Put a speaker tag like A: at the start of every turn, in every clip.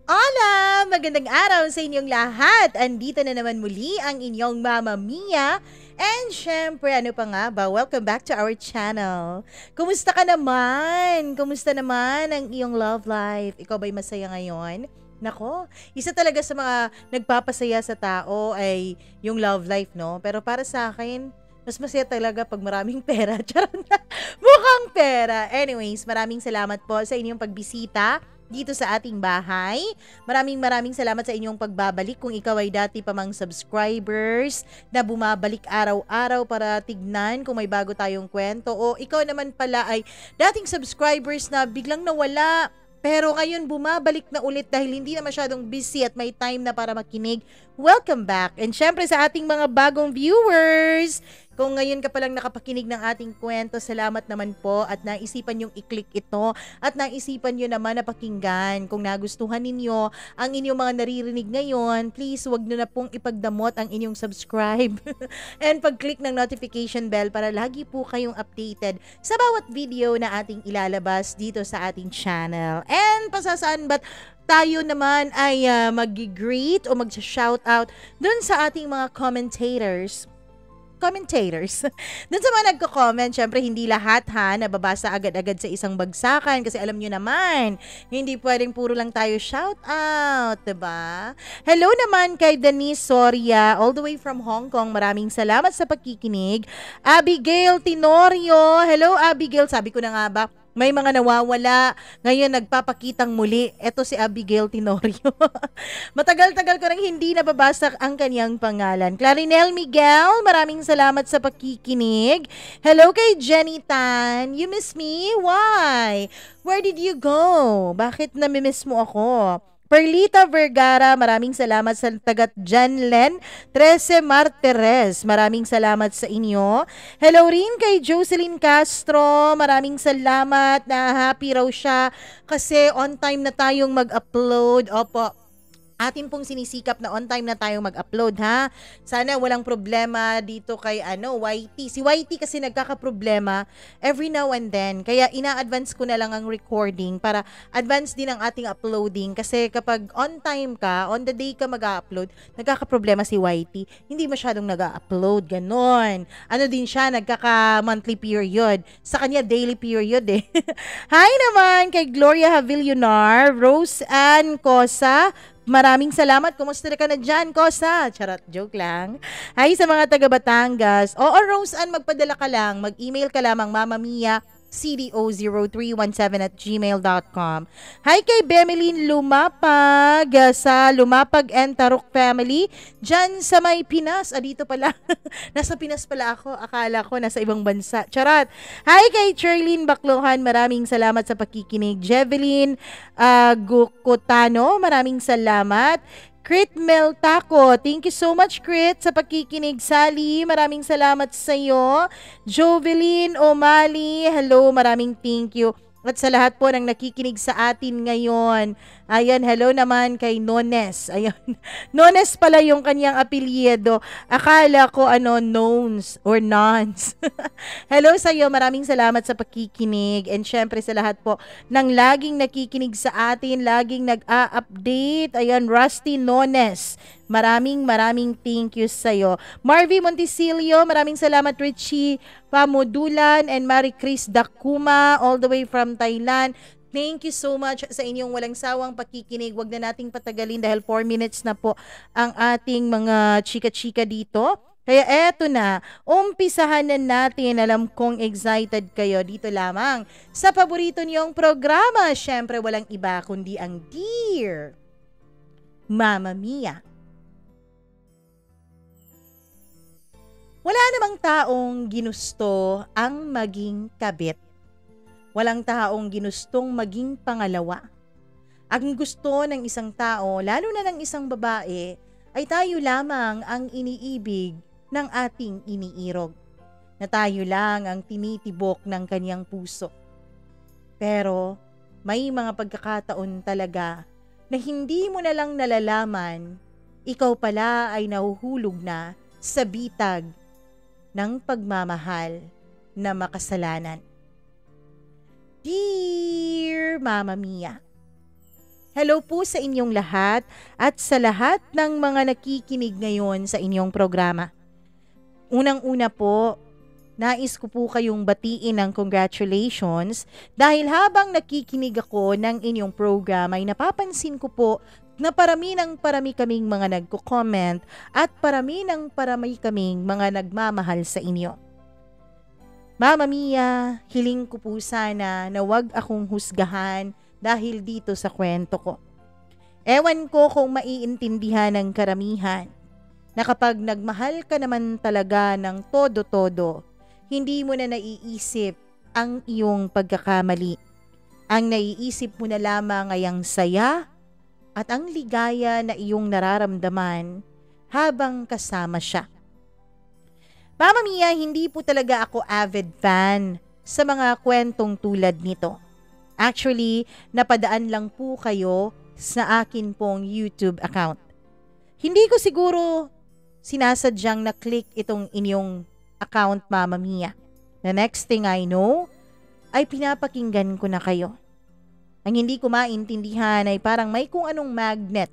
A: Hola! Magandang araw sa inyong lahat! Andito na naman muli ang inyong Mama Mia. And syempre, ano pa nga ba? Welcome back to our channel. Kumusta ka naman? Kumusta naman ang iyong love life? Ikaw ba'y masaya ngayon? Nako, isa talaga sa mga nagpapasaya sa tao ay yung love life, no? Pero para sa akin, mas masaya talaga pag maraming pera. Charot na. Mukhang pera. Anyways, maraming salamat po sa inyong pagbisita dito sa ating bahay. Maraming salamat sa inyong pagbabalik. Kung ikaw ay dati pa mang subscribers na bumabalik araw-araw para tignan kung may bago tayong kwento, o ikaw naman pala ay dating subscribers na biglang nawala pero ngayon bumabalik na ulit dahil hindi na masyadong busy at may time na para makinig. Welcome back! And syempre sa ating mga bagong viewers, kung ngayon ka palang nakapakinig ng ating kwento, salamat naman po at naisipan yung i-click ito at naisipan nyo naman na pakinggan. Kung nagustuhan ninyo ang inyong mga naririnig ngayon, please wag nyo na pong ipagdamot ang inyong subscribe and pag-click ng notification bell para lagi po kayong updated sa bawat video na ating ilalabas dito sa ating channel. And pasasaan ba't tayo naman ay mag-greet o mag-shoutout dun sa ating mga commentators. Dun sa mga nagko-comment, syempre hindi lahat nababasa agad-agad sa isang bagsakan kasi alam nyo naman, hindi pwedeng puro lang tayo shout out, diba? Hello naman kay Denise Soria, all the way from Hong Kong. Maraming salamat sa pagkikinig. Abigail Tenorio, hello Abigail, sabi ko na nga ba, may mga nawawala. Ngayon nagpapakitang muli. Ito si Abigail Tenorio. Matagal-tagal ko nang hindi nababasa ang kanyang pangalan. Clarinel Miguel, maraming salamat sa pakikinig. Hello kay Jenny Tan. You miss me? Why? Where did you go? Bakit namimiss mo ako? Perlita Vergara, maraming salamat sa tagat Janlen 13 Martires. Maraming salamat sa inyo. Hello rin kay Jocelyn Castro. Maraming salamat na happy raw siya kasi on time na tayong mag-upload. Opo, atin pong sinisikap na on time na tayong mag-upload, ha. Sana walang problema dito kay YT. Si YT kasi nagkakaproblema every now and then. Kaya ina-advance ko na lang ang recording para advance din ang ating uploading. Kasi kapag on time ka, on the day ka mag-upload, nagkakaproblema si YT. Hindi masyadong nag-upload, ganon. Ano din siya, nagkaka-monthly period. Sa kanya, daily period eh. Hi naman kay Gloria Havillonar, Rose Ann Cosa. Maraming salamat. Kumusta ka na dyan, Kosa? Charot, joke lang. Hi sa mga taga Batangas. Oo, Rose Ann, magpadala ka lang. Mag-email ka lamang, mamamia cdo0317@gmail.com. Hi kay Bemeline Lumapag sa Lumapag and Tarok family dyan sa may Pinas. Dito pala. Nasa Pinas pala ako. Akala ko nasa ibang bansa. Charot. Hi kay Charlene Baclohan. Maraming salamat sa pakikinig. Jeveline Gukutano. Maraming salamat. Crit Meltaco, thank you so much Crit sa pakikinig. Sally, maraming salamat sa iyo. Jovelyn O'Malley, hello, maraming thank you. At sa lahat po ng nakikinig sa atin ngayon. Ayan, hello naman kay Nones. Ayan, Nones pala yung kanyang apelyido. Akala ko Nons or Nons. Hello sa iyo, maraming salamat sa pakikinig. And syempre sa lahat po ng laging nakikinig sa atin, laging nag-a-update. Ayan, Rusty Nones. Maraming thank you sa iyo. Marvy Montisilio, maraming salamat. Richie Pamudulan and Marie Chris Dakuma all the way from Thailand. Thank you so much sa inyong walang sawang pakikinig. Wag na nating patagalin dahil 4 minutes na po ang ating mga chika-chika dito. Kaya eto na, umpisahan na natin. Alam kong excited kayo dito lamang sa paborito niyong programa. Syempre walang iba kundi ang Dear Mama Mia. Wala namang taong ginusto ang maging kabit. Walang taong ginustong maging pangalawa. Ang gusto ng isang tao, lalo na ng isang babae, ay tayo lamang ang iniibig ng ating iniirog. Na tayo lang ang tinitibok ng kanyang puso. Pero may mga pagkakataon talaga na hindi mo na lang nalalaman, ikaw pala ay nahuhulog na sa bitag ng pagmamahal na makasalanan. Dear Mama Mia, Hello po sa inyong lahat at sa lahat ng mga nakikinig ngayon sa inyong programa. Unang-una po, nais ko po kayong batiin ng congratulations dahil habang nakikinig ako ng inyong program ay napapansin ko po na parami kaming mga nagko-comment at parami kaming mga nagmamahal sa inyo. Mama Mia, hiling ko po sana na wag akong husgahan dahil dito sa kwento ko. Ewan ko kung maiintindihan ng karamihan na kapag nagmahal ka naman talaga ng todo-todo, hindi mo na naiisip ang iyong pagkakamali. Ang naiisip mo na lamang ay ang saya at ang ligaya na iyong nararamdaman habang kasama siya. Mama Mia, hindi po talaga ako avid fan sa mga kwentong tulad nito. Actually, napadaan lang po kayo sa akin pong YouTube account. Hindi ko siguro sinasadyang na-click itong inyong account, Mama Mia. The next thing I know, ay pinapakinggan ko na kayo. Ang hindi ko maintindihan ay parang may kung anong magnet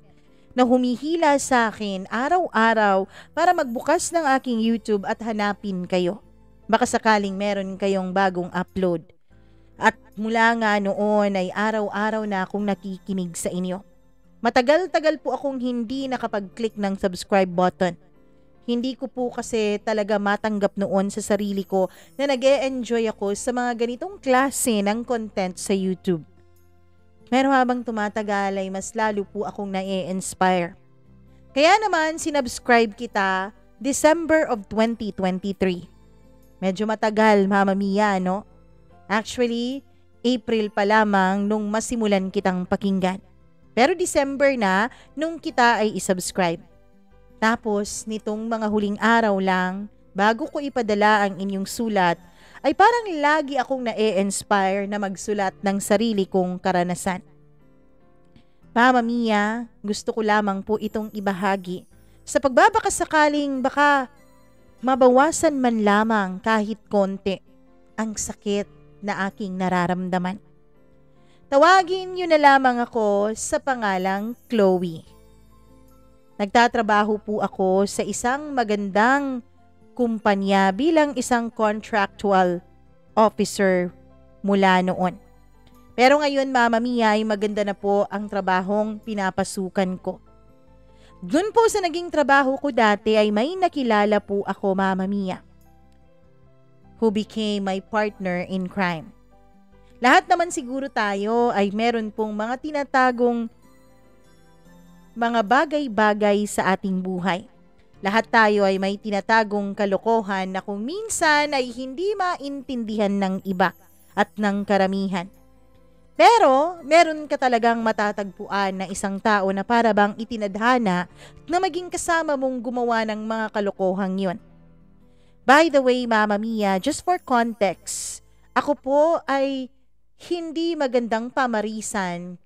A: na humihila sa akin araw-araw para magbukas ng aking YouTube at hanapin kayo. Baka sakaling meron kayong bagong upload. At mula nga noon ay araw-araw na akong nakikinig sa inyo. Matagal-tagal po akong hindi nakapag-click ng subscribe button. Hindi ko po kasi talaga matanggap noon sa sarili ko na nag-e-enjoy ako sa mga ganitong klase ng content sa YouTube. Pero habang tumatagal ay mas lalo po akong na-e-inspire. Kaya naman sinubscribe kita December of 2023. Medyo matagal, Mama Mia, no? Actually, April pa lamang nung masimulan kitang pakinggan. Pero December na nung kita ay isubscribe. Tapos, nitong mga huling araw lang, bago ko ipadala ang inyong sulat, ay parang lagi akong na-e-inspire na magsulat ng sarili kong karanasan. Mama Mia, gusto ko lamang po itong ibahagi sa pagbabakasakaling baka mabawasan man lamang kahit konti ang sakit na aking nararamdaman. Tawagin niyo na lamang ako sa pangalang Chloe. Nagtatrabaho po ako sa isang magandang kumpanya bilang isang contractual officer mula noon. Pero ngayon, Mama Mia, ay maganda na po ang trabahong pinapasukan ko. Doon po sa naging trabaho ko dati ay may nakilala po ako, Mama Mia, who became my partner in crime. Lahat naman siguro tayo ay meron pong mga tinatagong mga bagay-bagay sa ating buhay. Lahat tayo ay may tinatagong kalokohan na kung minsan ay hindi maintindihan ng iba at ng karamihan. Pero meron ka talagang matatagpuan na isang tao na para bang itinadhana na maging kasama mong gumawa ng mga kalokohang yun. By the way, Mama Mia, just for context, ako po ay hindi magandang pamarisan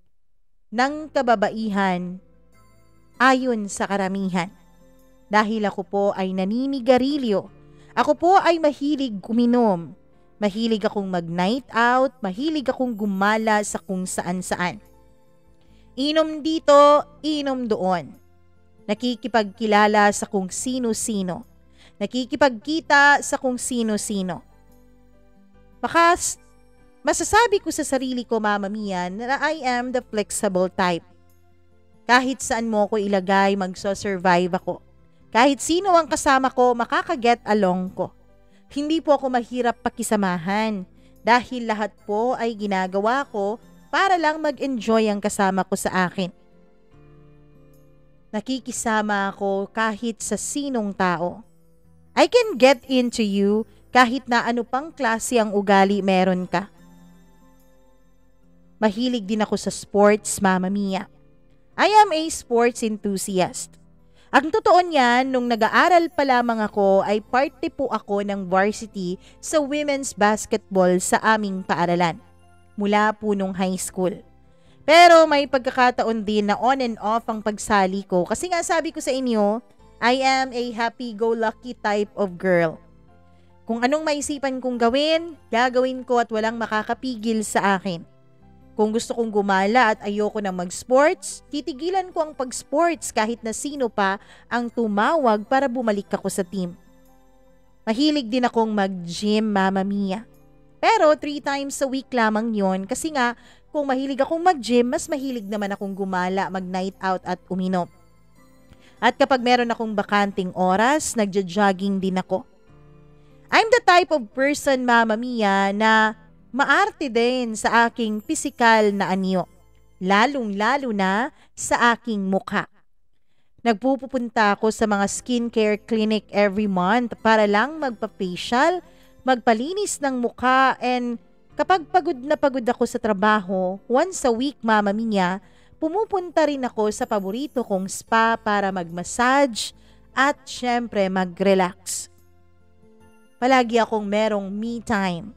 A: ng kababaihan ayon sa karamihan. Dahil ako po ay naninigarilyo. Ako po ay mahilig uminom. Mahilig akong mag-night out. Mahilig akong gumala sa kung saan-saan. Inom dito, inom doon. Nakikipagkilala sa kung sino-sino. Nakikipagkita sa kung sino-sino. Baka masasabi ko sa sarili ko, Mama Mia, na I am the flexible type. Kahit saan mo ko ilagay, magso-survive ako. Kahit sino ang kasama ko, makaka-get along ko. Hindi po ako mahirap pakisamahan dahil lahat po ay ginagawa ko para lang mag-enjoy ang kasama ko sa akin. Nakikisama ako kahit sa sinong tao. I can get into you kahit na ano pang klase ang ugali meron ka. Mahilig din ako sa sports, Mama Mia. I am a sports enthusiast. Ang totoo niyan, nung nag-aaral pa lamang ako ay parte po ako ng varsity sa women's basketball sa aming paaralan. Mula po nung high school. Pero may pagkakataon din na on and off ang pagsali ko kasi nga sabi ko sa inyo, I am a happy-go-lucky type of girl. Kung anong maisipan kong gawin, gagawin ko at walang makakapigil sa akin. Kung gusto kong gumala at ayoko na mag-sports, titigilan ko ang pag-sports kahit na sino pa ang tumawag para bumalik ako sa team. Mahilig din akong mag-gym, Mama Mia. Pero 3 times a week lamang yon kasi nga kung mahilig akong mag-gym, mas mahilig naman akong gumala, mag-night out at uminom. At kapag meron akong bakanting oras, nagja-jogging din ako. I'm the type of person, Mama Mia, na maarte din sa aking pisikal na anyo. Lalong-lalo na sa aking mukha. Nagpupunta ako sa mga skincare clinic every month para lang magpa-facial, magpalinis ng mukha, and kapag pagod na pagod ako sa trabaho, once a week, Mama Mia, pumupunta rin ako sa paborito kong spa para mag-massage at syempre mag-relax. Palagi akong merong me time.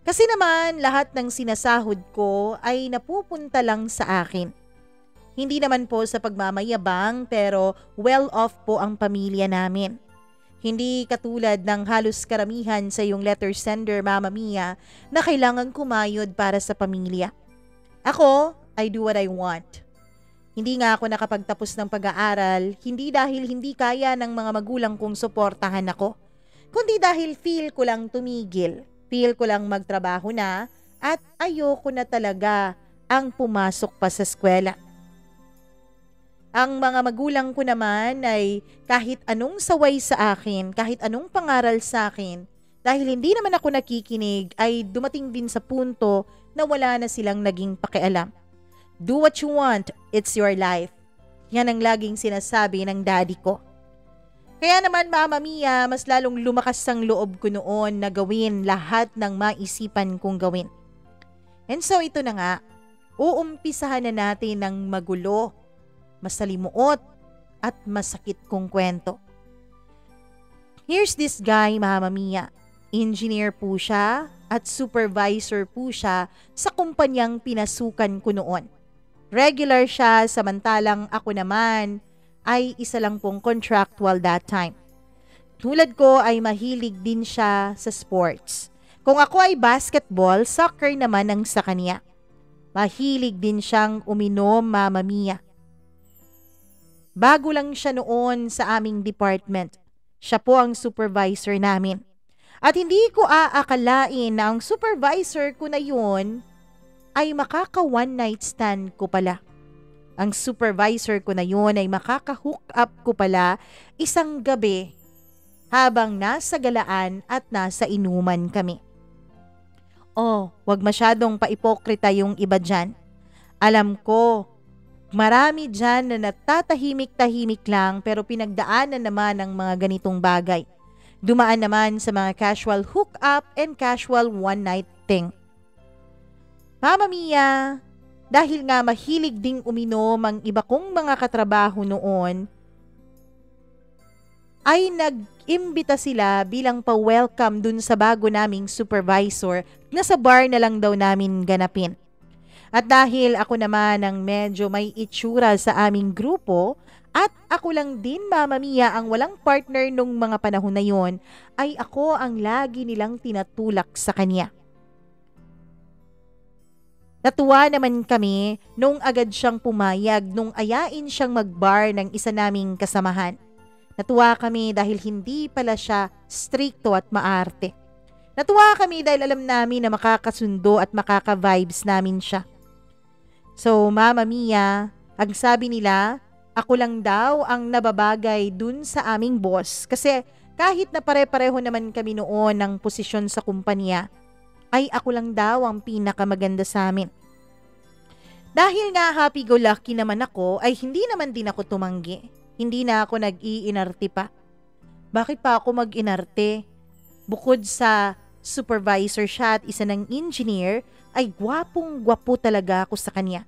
A: Kasi naman lahat ng sinasahod ko ay napupunta lang sa akin. Hindi naman po sa pagmamayabang pero well-off po ang pamilya namin. Hindi katulad ng halos karamihan sa iyong letter sender, Mama Mia, na kailangan kumayod para sa pamilya. Ako, I do what I want. Hindi nga ako nakapagtapos ng pag-aaral, hindi dahil hindi kaya ng mga magulang kong suportahan ako, kundi dahil feel ko lang tumigil, feel ko lang magtrabaho na at ayoko na talaga ang pumasok pa sa eskwela. Ang mga magulang ko naman ay kahit anong saway sa akin, kahit anong pangaral sa akin, dahil hindi naman ako nakikinig ay dumating din sa punto na wala na silang naging pakialam. Do what you want, it's your life. Yan ang laging sinasabi ng daddy ko. Kaya naman, Mama Mia, mas lalong lumakas ang loob ko noon na gawin lahat ng maisipan kong gawin. And so ito na nga, uumpisahan na natin ng magulo, masalimuot at masakit kong kwento. Here's this guy, Mama Mia. Engineer po siya at supervisor po siya sa kumpanyang pinasukan ko noon. Regular siya samantalang ako naman ay isa lang pong contractual that time. Tulad ko ay mahilig din siya sa sports. Kung ako ay basketball, soccer naman ang sa kanya. Mahilig din siyang uminom, Mama Mia. Bago lang siya noon sa aming department. Siya po ang supervisor namin. At hindi ko aakalain na ang supervisor ko na yun ay makaka one night stand ko pala. Ang supervisor ko na yun ay makaka-hook up ko pala isang gabi habang nasa galaan at nasa inuman kami. Oh, wag masyadong paipokrita yung iba dyan. Alam ko, marami dyan na natatahimik-tahimik lang pero pinagdaanan naman ng mga ganitong bagay. Dumaan naman sa mga casual hook-up and casual one-night thing. Mama Mia, dahil nga mahilig ding uminom ang iba kong mga katrabaho noon, ay nag-imbita sila bilang pa-welcome dun sa bago naming supervisor na sa bar na lang daw namin ganapin. At dahil ako naman ang medyo may itsura sa aming grupo at ako lang din, Mama Mia, ang walang partner nung mga panahon na yon, ay ako ang lagi nilang tinatulak sa kanya. Natuwa naman kami nung agad siyang pumayag nung ayain siyang mag-bar ng isa naming kasamahan. Natuwa kami dahil hindi pala siya strikto at maarte. Natuwa kami dahil alam namin na makakasundo at makaka-vibes namin siya. So, Mama Mia, ang sabi nila, ako lang daw ang nababagay dun sa aming boss kasi kahit na pare-pareho naman kami noon ng posisyon sa kumpanya, ay ako lang daw ang pinakamaganda sa amin. Dahil nga happy-go-lucky naman ako, ay hindi naman din ako tumanggi. Hindi na ako nag-iinarte pa. Bakit pa ako mag-inarte? Bukod sa supervisor siya at isa ng engineer, ay gwapong-gwapo talaga ako sa kanya.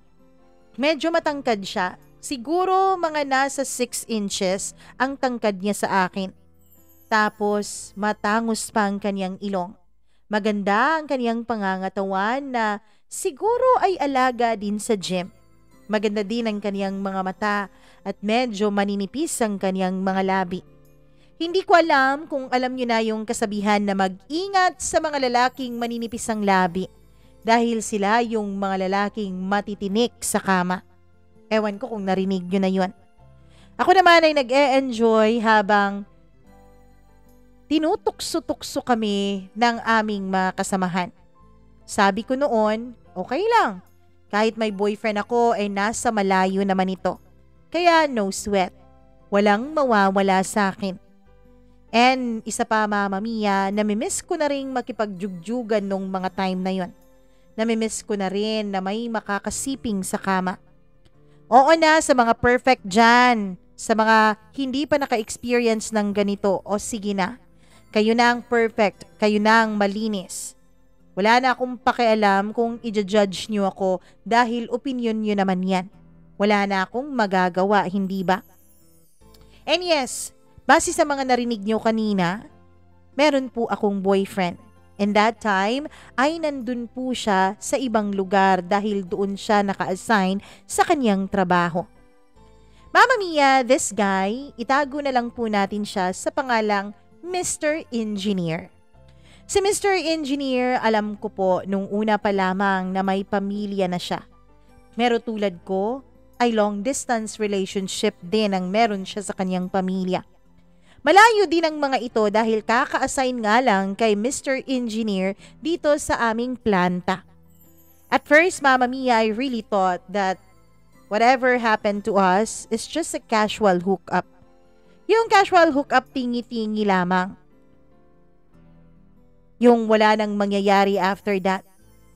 A: Medyo matangkad siya. Siguro mga nasa 6 inches ang tangkad niya sa akin. Tapos matangos pa ang kanyang ilong. Maganda ang kanyang pangangatawan na siguro ay alaga din sa gym. Maganda din ang kanyang mga mata at medyo maninipis ang kanyang mga labi. Hindi ko alam kung alam niyo na yung kasabihan na mag-ingat sa mga lalaking maninipis ang labi. dahil sila yung mga lalaking matitinik sa kama. Ewan ko kung narinig nyo na yun. Ako naman ay nag-e-enjoy habang tinutukso-tukso kami ng aming mga kasamahan. Sabi ko noon, okay lang. Kahit may boyfriend ako ay nasa malayo naman ito. Kaya no sweat. Walang mawawala sa akin. And isa pa Mama Mia, namimiss ko na rin makipagjugyugan nung mga time na yon. Namimiss ko na rin na may makakasiping sa kama. Oo na sa mga perfect dyan, sa mga hindi pa naka-experience ng ganito, o sige na. Kayo na ang perfect, kayo na ang malinis. Wala na akong pakialam kung i-judge nyo ako dahil opinion nyo naman yan. Wala na akong magagawa, hindi ba? And yes, base sa mga narinig nyo kanina, meron po akong boyfriend. And that time ay nandun po siya sa ibang lugar dahil doon siya naka-assign sa kanyang trabaho. Mama Mia, this guy, itago na lang po natin siya sa pangalang Mr. Engineer. Si Mr. Engineer, alam ko po nung una pa lamang na may pamilya na siya. Pero tulad ko, ay long distance relationship din ang meron siya sa kanyang pamilya. Malayo din ang mga ito dahil kaka-assign nga lang kay Mr. Engineer dito sa aming planta. At first, Mama Mia, I really thought that whatever happened to us is just a casual hookup. Yung casual hookup tingi-tingi lamang. Yung wala nang mangyayari after that.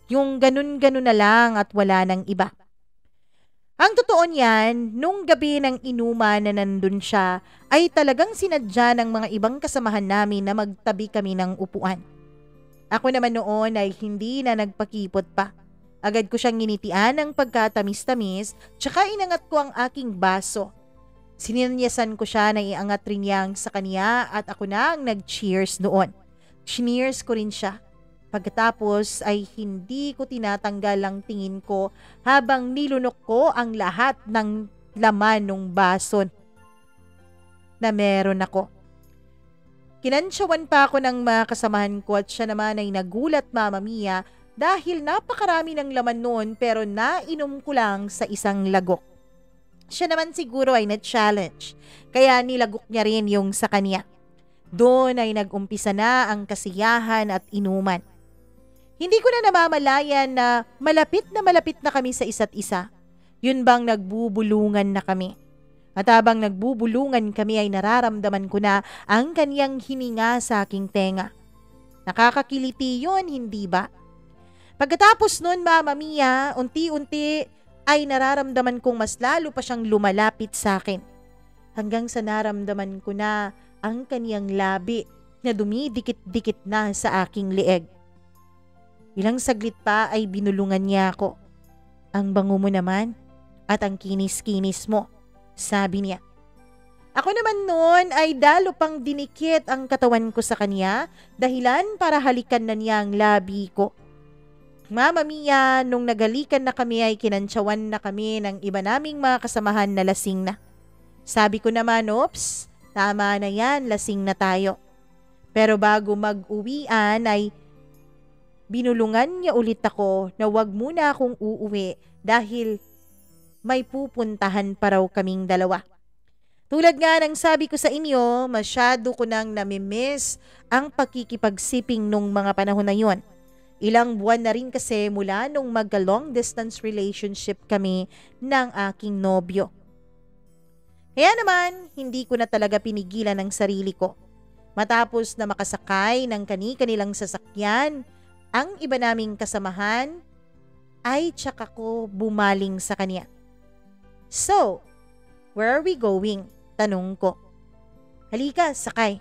A: Yung ganun-ganun na lang at wala nang iba. Ang totoo niyan, nung gabi ng inuman na nandun siya, ay talagang sinadya ng mga ibang kasamahan namin na magtabi kami ng upuan. Ako naman noon ay hindi na nagpakipot pa. Agad ko siyang nginitian ng pagkatamis-tamis, tsaka inangat ko ang aking baso. Sininyasan ko siya na iangat rin niyang sa kanya at ako na ang nag-cheers doon. Cheers ko rin siya. Pagkatapos ay hindi ko tinatanggal ang tingin ko habang nilunok ko ang lahat ng laman ng baso na meron ako. Kinansyawan pa ako ng mga kasamahan ko at siya naman ay nagulat Mama Mia dahil napakarami ng laman noon pero nainom ko lang sa isang lagok. Siya naman siguro ay na-challenge kaya nilagok niya rin yung sa kanya. Doon ay nag-umpisa na ang kasiyahan at inuman. Hindi ko na namamalayan na malapit na kami sa isa't isa. Yun bang nagbubulungan na kami. At habang nagbubulungan kami ay nararamdaman ko na ang kanyang hininga sa aking tenga. Nakakakiliti yun, hindi ba? Pagkatapos nun, Mama Mia, unti-unti ay nararamdaman kong mas lalo pa siyang lumalapit sa akin. Hanggang sa naramdaman ko na ang kanyang labi na dumidikit-dikit na sa aking leeg. Ilang saglit pa ay binulungan niya ako. Ang bango mo naman at ang kinis-kinis mo, sabi niya. Ako naman noon ay dalo pang dinikit ang katawan ko sa kanya dahilan para halikan na niya ang labi ko. Mama Mia, nung nagalikan na kami ay kinantsawan na kami ng iba naming mga kasamahan na lasing na. Sabi ko naman, oops, tama na yan, lasing na tayo. Pero bago mag-uwian ay binulungan niya ulit ako na wag muna akong uuwi dahil may pupuntahan pa raw kaming dalawa. Tulad nga ng sabi ko sa inyo, masyado ko nang namimiss ang pakikipagsiping nung mga panahon na yon. Ilang buwan na rin kasi mula nung magka-long distance relationship kami ng aking nobyo. Kaya naman, hindi ko na talaga pinigilan ang sarili ko. Matapos na makasakay ng kani-kanilang sasakyan, ang iba naming kasamahan ay tsaka ko bumaling sa kanya. So, where are we going? Tanong ko. Halika, sakay.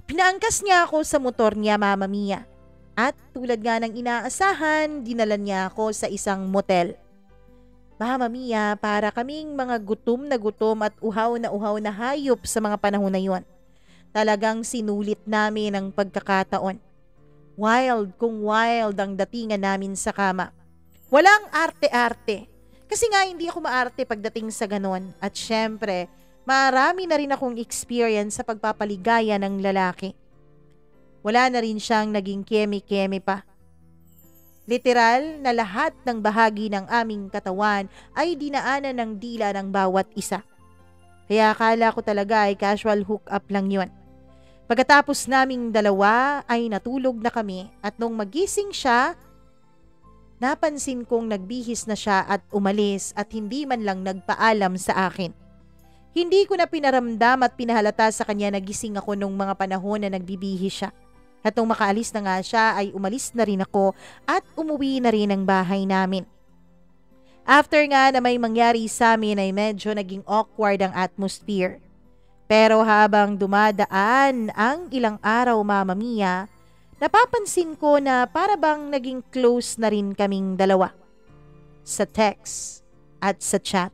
A: Pinaangkas niya ako sa motor niya, Mama Mia. At tulad nga ng inaasahan, dinala niya ako sa isang motel. Mama Mia, para kaming mga gutom at uhaw na hayop sa mga panahon na yon. Talagang sinulit namin ang pagkakataon. Wild kung wild ang datingan namin sa kama. Walang arte-arte. Kasi nga hindi ako maarte pagdating sa ganon. At syempre, marami na rin akong experience sa pagpapaligaya ng lalaki. Wala na rin siyang naging keme-keme pa. Literal na lahat ng bahagi ng aming katawan ay dinaanan ng dila ng bawat isa. Kaya akala ko talaga ay casual hookup lang yun. Pagkatapos naming dalawa ay natulog na kami at nung magising siya, napansin kong nagbihis na siya at umalis at hindi man lang nagpaalam sa akin. Hindi ko na pinaramdam at pinahalata sa kanya na gising ako nung mga panahon na nagbibihis siya. At nung makaalis na nga siya ay umalis na rin ako at umuwi na rin ang bahay namin. After nga na may mangyari sa amin ay medyo naging awkward ang atmosphere. Pero habang dumadaan ang ilang araw, Mama Mia, napapansin ko na para bang naging close na rin kaming dalawa. Sa text at sa chat.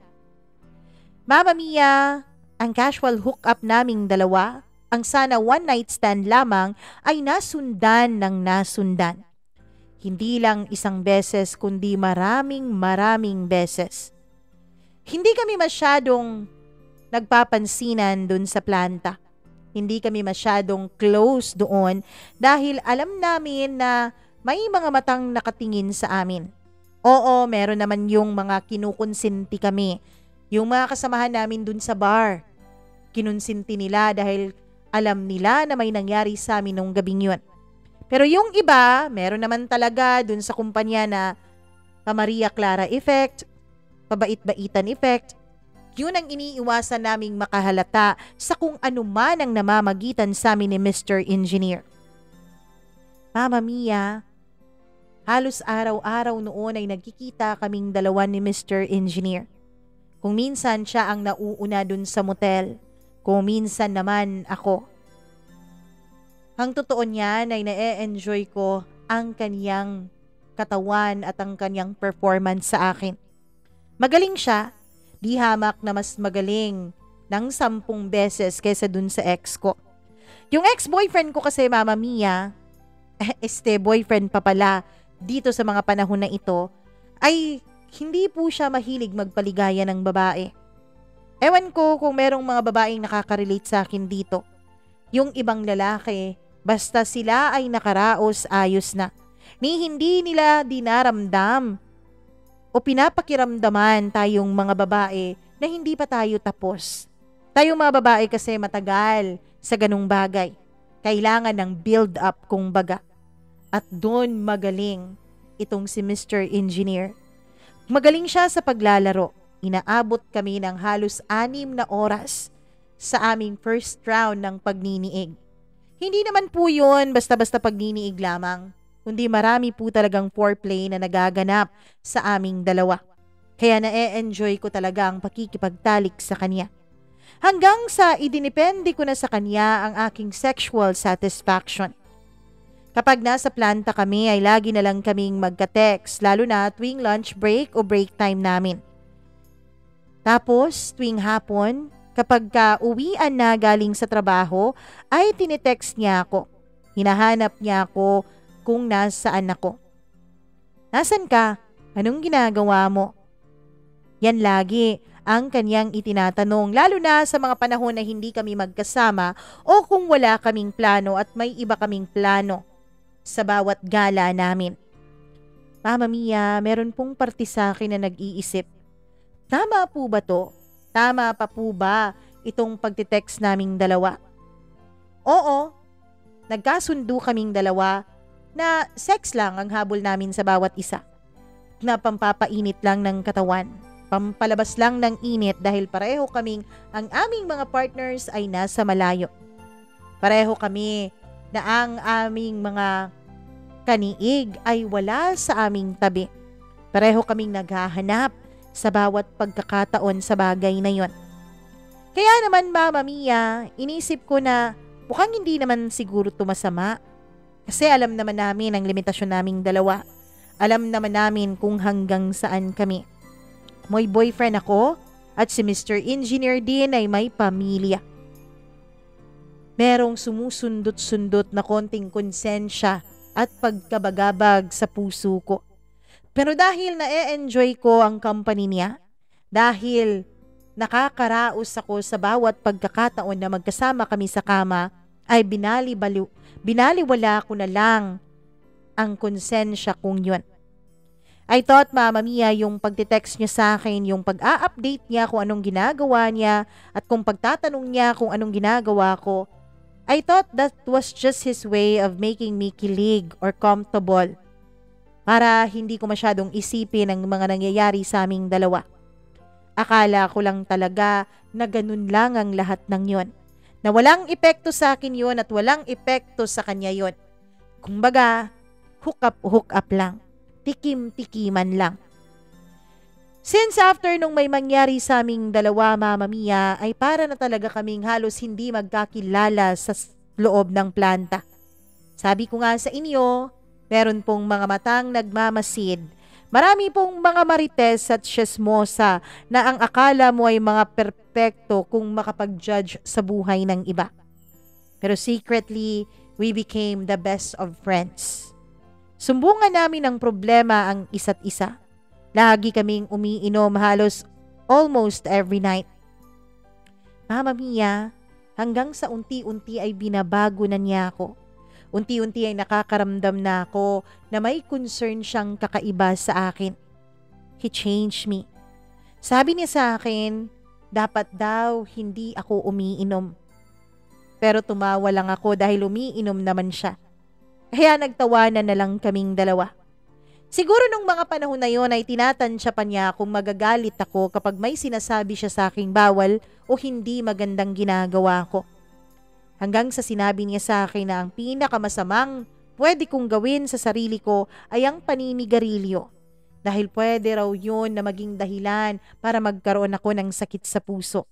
A: Mama Mia, ang casual hookup naming dalawa, ang sana one night stand lamang ay nasundan ng nasundan. Hindi lang isang beses kundi maraming beses. Hindi kami masyadong nagpapansinan dun sa planta. Hindi kami masyadong close doon dahil alam namin na may mga matang nakatingin sa amin. Oo, meron naman yung mga kinukonsinti kami. Yung mga kasamahan namin dun sa bar. Kinonsinti nila dahil alam nila na may nangyari sa amin nung gabing yun. Pero yung iba, meron naman talaga dun sa kumpanya na pa-Maria Clara effect, pabait-baitan effect. Yun ang iniiwasan naming makahalata sa kung ano man ang namamagitan sa amin ni Mr. Engineer. Mama Mia, halos araw-araw noon ay nagkikita kaming dalawa ni Mr. Engineer. Kung minsan siya ang nauuna dun sa motel, kung minsan naman ako. Ang totoo niyan ay na-enjoy ko ang kanyang katawan at ang kanyang performance sa akin. Magaling siya, di hamak na mas magaling ng 10 beses kaysa dun sa ex ko. Yung ex-boyfriend ko kasi, Mama Mia, boyfriend pa pala dito sa mga panahon na ito, ay hindi po siya mahilig magpaligaya ng babae. Ewan ko kung merong mga babaeng nakaka-relate sa akin dito. Yung ibang lalaki, basta sila ay nakaraos, ayos na. Ni hindi nila dinaramdam o pinapakiramdaman tayong mga babae na hindi pa tayo tapos. Tayong mga babae kasi matagal sa ganung bagay. Kailangan ng build-up kumbaga. At doon magaling itong si Mr. Engineer. Magaling siya sa paglalaro. Inaabot kami ng halos 6 na oras sa aming first round ng pagniniig. Hindi naman po yun basta-basta pagniniig lamang, kundi marami po talagang foreplay na nagaganap sa aming dalawa. Kaya na-enjoy ko talaga ang pakikipagtalik sa kanya. Hanggang sa idinepende ko na sa kanya ang aking sexual satisfaction. Kapag nasa planta kami ay lagi na lang kaming magka-text, lalo na tuwing lunch break o break time namin. Tapos, tuwing hapon, kapag uwian na galing sa trabaho, ay tinitext niya ako. Hinahanap niya ako kung nasaan ako. Nasaan ka? Anong ginagawa mo? Yan lagi ang kanyang itinatanong, lalo na sa mga panahon na hindi kami magkasama o kung wala kaming plano at may iba kaming plano sa bawat gala namin. Mama Mia, meron pong parte sa akin na nag-iisip. Tama po ba to? Tama pa po ba itong pagtitext naming dalawa? Oo, nagkasundo kaming dalawa na sex lang ang habol namin sa bawat isa. Na pampapainit lang ng katawan, pampalabas lang ng init dahil pareho kaming ang aming mga partners ay nasa malayo. Pareho kami na ang aming mga kaniig ay wala sa aming tabi. Pareho kaming naghahanap sa bawat pagkakataon sa bagay na yon. Kaya naman, Mama Mia, inisip ko na mukhang hindi naman siguro tumasama. Kasi alam naman namin ang limitasyon naming dalawa. Alam naman namin kung hanggang saan kami. May boyfriend ako at si Mr. Engineer din ay may pamilya. Merong sumusundot-sundot na konting konsensya at pagkabagabag sa puso ko. Pero dahil na-enjoy ko ang company niya, dahil nakakaraos ako sa bawat pagkakataon na magkasama kami sa kama, ay binaliwala ko na lang ang konsensya kong yun. I thought, Mama Mia, yung pagte-text niya sa akin, yung pag-a-update niya kung anong ginagawa niya, at kung pagtatanong niya kung anong ginagawa ko, I thought that was just his way of making me kilig or comfortable para hindi ko masyadong isipin ang mga nangyayari sa aming dalawa. Akala ko lang talaga na ganun lang ang lahat ng yon. Na walang epekto sa akin yon at walang epekto sa kanya yon. Kumbaga, hook up lang. Tikim-tikiman lang. Since after nung may mangyari sa aming dalawa, Mama Mia, ay para na talaga kaming halos hindi magkakilala sa loob ng planta. Sabi ko nga sa inyo, meron pong mga matang nagmamasid. Marami pong mga marites at chismosa na ang akala mo ay mga perpekto kung makapag-judge sa buhay ng iba. Pero secretly, we became the best of friends. Sumbungan namin ang problema ang isa't isa. Lagi kaming umiinom halos almost every night. Mama Mia, hanggang sa unti-unti ay binabago na niya ako. Unti-unti ay nakakaramdam na ako na may concern siyang kakaiba sa akin. He changed me. Sabi niya sa akin, dapat daw hindi ako umiinom. Pero tumawa lang ako dahil umiinom naman siya. Kaya nagtawanan na lang kaming dalawa. Siguro nung mga panahon na yon ay tinatansya pa niya kung magagalit ako kapag may sinasabi siya sa aking bawal o hindi magandang ginagawa ko. Hanggang sa sinabi niya sa akin na ang pinakamasamang pwede kong gawin sa sarili ko ay ang paninigarilyo. Dahil pwede raw yun na maging dahilan para magkaroon ako ng sakit sa puso.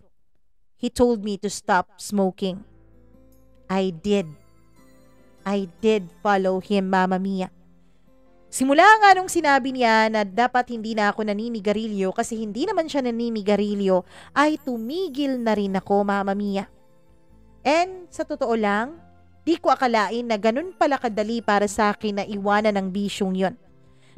A: He told me to stop smoking. I did follow him, Mama Mia. Simula nga nung sinabi niya na dapat hindi na ako naninigarilyo kasi hindi naman siya naninigarilyo, ay tumigil na rin ako, Mama Mia. And sa totoo lang, di ko akalain na ganun pala kadali para sa akin na iwanan ang bisyong yon.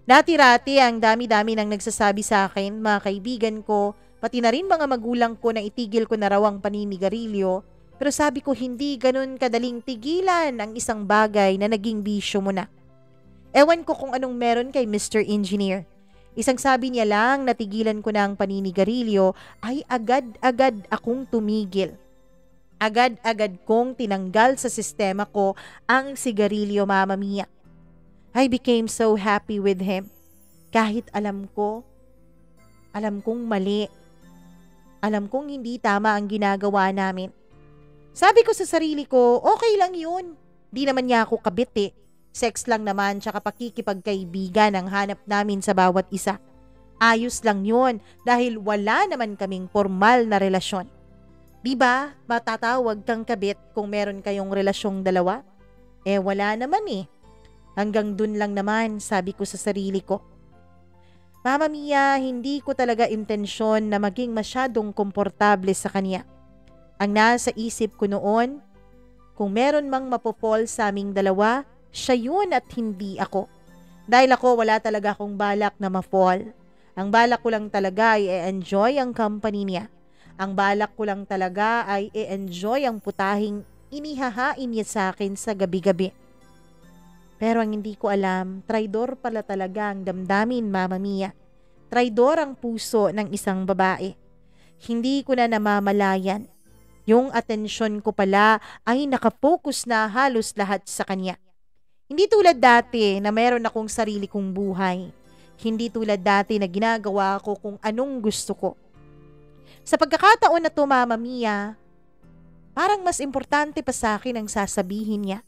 A: Dati-rati ang dami-dami nang nagsasabi sa akin, mga kaibigan ko, pati na rin mga magulang ko na itigil ko na raw ang paninigarilyo. Pero sabi ko hindi ganun kadaling tigilan ang isang bagay na naging bisyo mo na. Ewan ko kung anong meron kay Mr. Engineer. Isang sabi niya lang na tigilan ko na ang paninigarilyo ay agad-agad akong tumigil. Agad-agad kong tinanggal sa sistema ko ang sigarilyo, Mama Mia. I became so happy with him. Kahit alam kong mali. Alam kong hindi tama ang ginagawa namin. Sabi ko sa sarili ko, okay lang yun. Di naman niya ako kabit eh. Sex lang naman tsaka pakikipagkaibigan ang hanap namin sa bawat isa. Ayos lang yun dahil wala naman kaming formal na relasyon. Diba, matatawag kang kabit kung meron kayong relasyong dalawa? Eh wala naman eh. Hanggang dun lang naman, sabi ko sa sarili ko. Mama Mia, hindi ko talaga intensyon na maging masyadong komportable sa kanya. Ang nasa isip ko noon, kung meron mang mapopol sa aming dalawa, siya yun at hindi ako. Dahil ako wala talaga akong balak na ma-fall. Ang balak ko lang talaga ay i-enjoy ang company niya. Ang balak ko lang talaga ay i-enjoy ang putahing inihahain niya sa akin sa gabi-gabi. Pero ang hindi ko alam, traidor pala talaga ang damdamin, Mama Mia. Traidor ang puso ng isang babae. Hindi ko na namamalayan. Yung atensyon ko pala ay nakafocus na halos lahat sa kanya. Hindi tulad dati na meron akong sarili kong buhay. Hindi tulad dati na ginagawa ko kung anong gusto ko. Sa pagkakataon na to, Mama Mia, parang mas importante pa sa akin ang sasabihin niya.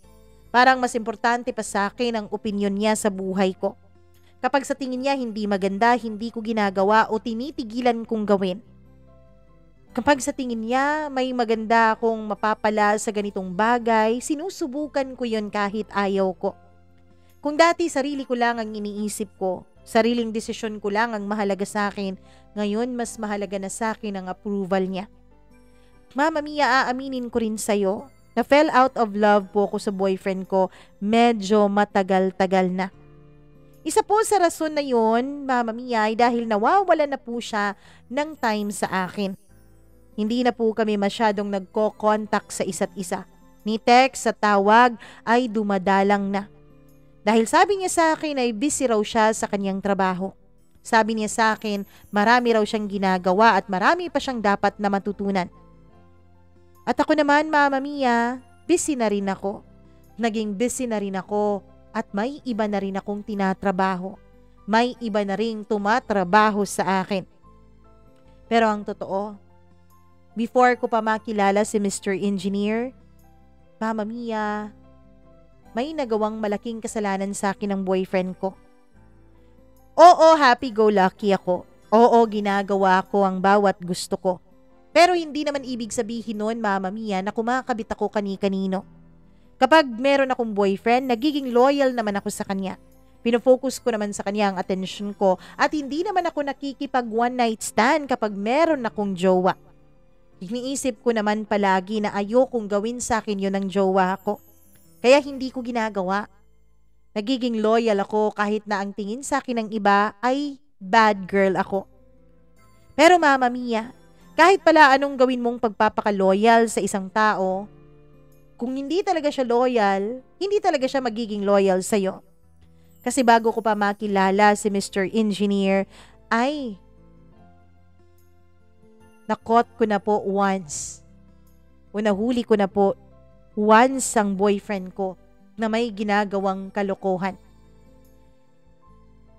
A: Parang mas importante pa sa akin ang opinyon niya sa buhay ko. Kapag sa tingin niya hindi maganda, hindi ko ginagawa o tinitigilan kong gawin. Kapag sa tingin niya may maganda akong mapapala sa ganitong bagay, sinusubukan ko yon kahit ayaw ko. Kung dati sarili ko lang ang iniisip ko, sariling desisyon ko lang ang mahalaga sa akin, ngayon mas mahalaga na sa akin ang approval niya. Mama Mia, aaminin ko rin sa'yo na fell out of love po ako sa boyfriend ko medyo matagal-tagal na. Isa po sa rason na yon, Mama Mia, ay dahil nawawala na po siya ng time sa akin. Hindi na po kami masyadong nagko-contact sa isa't isa. Ni text sa tawag ay dumadalang na. Dahil sabi niya sa akin ay busy raw siya sa kanyang trabaho. Sabi niya sa akin, marami raw siyang ginagawa at marami pa siyang dapat na matutunan. At ako naman, Mama Mia, busy na rin ako. Naging busy na rin ako at may iba na rin akong tinatrabaho. May iba na rin tumatrabaho sa akin. Pero ang totoo, before ko pa makilala si Mr. Engineer, Mama Mia, may nagawang malaking kasalanan sa akin ng boyfriend ko. Oo, happy-go-lucky ako. Oo, ginagawa ko ang bawat gusto ko. Pero hindi naman ibig sabihin nun, Mama Mia, na kumakabit ako kani-kanino. Kapag meron akong boyfriend, nagiging loyal naman ako sa kanya. Pinofocus ko naman sa kanya ang atensyon ko at hindi naman ako nakikipag one night stand kapag meron akong jowa. Iniisip ko naman palagi na ayokong gawin sa akin yun ng jowa ko. Kaya hindi ko ginagawa. Nagiging loyal ako kahit na ang tingin sa akin ng iba ay bad girl ako. Pero Mama Mia, kahit pala anong gawin mong pagpapaka-loyal sa isang tao, kung hindi talaga siya loyal, hindi talaga siya magiging loyal sa'yo. Kasi bago ko pa makilala si Mr. Engineer, ay nakot ko na po once. O nahuli ko na po once ang boyfriend ko na may ginagawang kalokohan.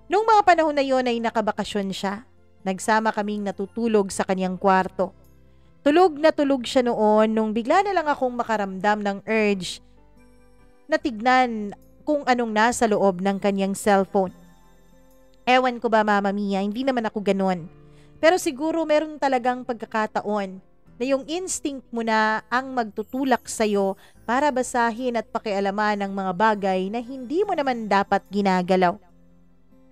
A: Nung mga panahon na yon ay nakabakasyon siya. Nagsama kaming natutulog sa kanyang kwarto. Tulog na tulog siya noon nung bigla na lang akong makaramdam ng urge na tignan kung anong nasa loob ng kanyang cellphone. Ewan ko ba, Mama Mia, hindi naman ako ganun. Pero siguro meron talagang pagkakataon na yung instinct mo na ang magtutulak sa'yo para basahin at pakialaman ang mga bagay na hindi mo naman dapat ginagalaw.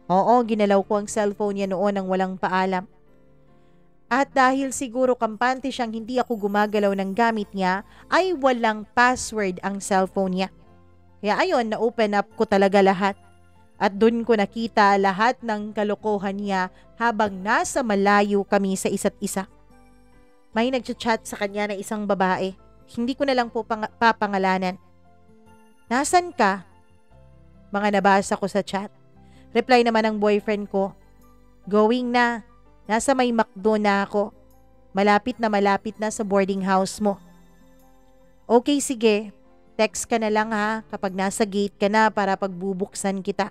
A: Oo, ginalaw ko ang cellphone niya noon nang walang paalam. At dahil siguro kampante siyang hindi ako gumagalaw ng gamit niya, ay walang password ang cellphone niya. Kaya ayun, na-open up ko talaga lahat. At dun ko nakita lahat ng kalokohan niya habang nasa malayo kami sa isa't isa. May nagchat-chat sa kanya na isang babae. Hindi ko na lang po papangalanan. Nasaan ka? Mga nabasa ko sa chat. Reply naman ng boyfriend ko. Going na. Nasa may McDo na ako. Malapit na sa boarding house mo. Okay, sige. Text ka na lang ha kapag nasa gate ka na para pagbubuksan kita.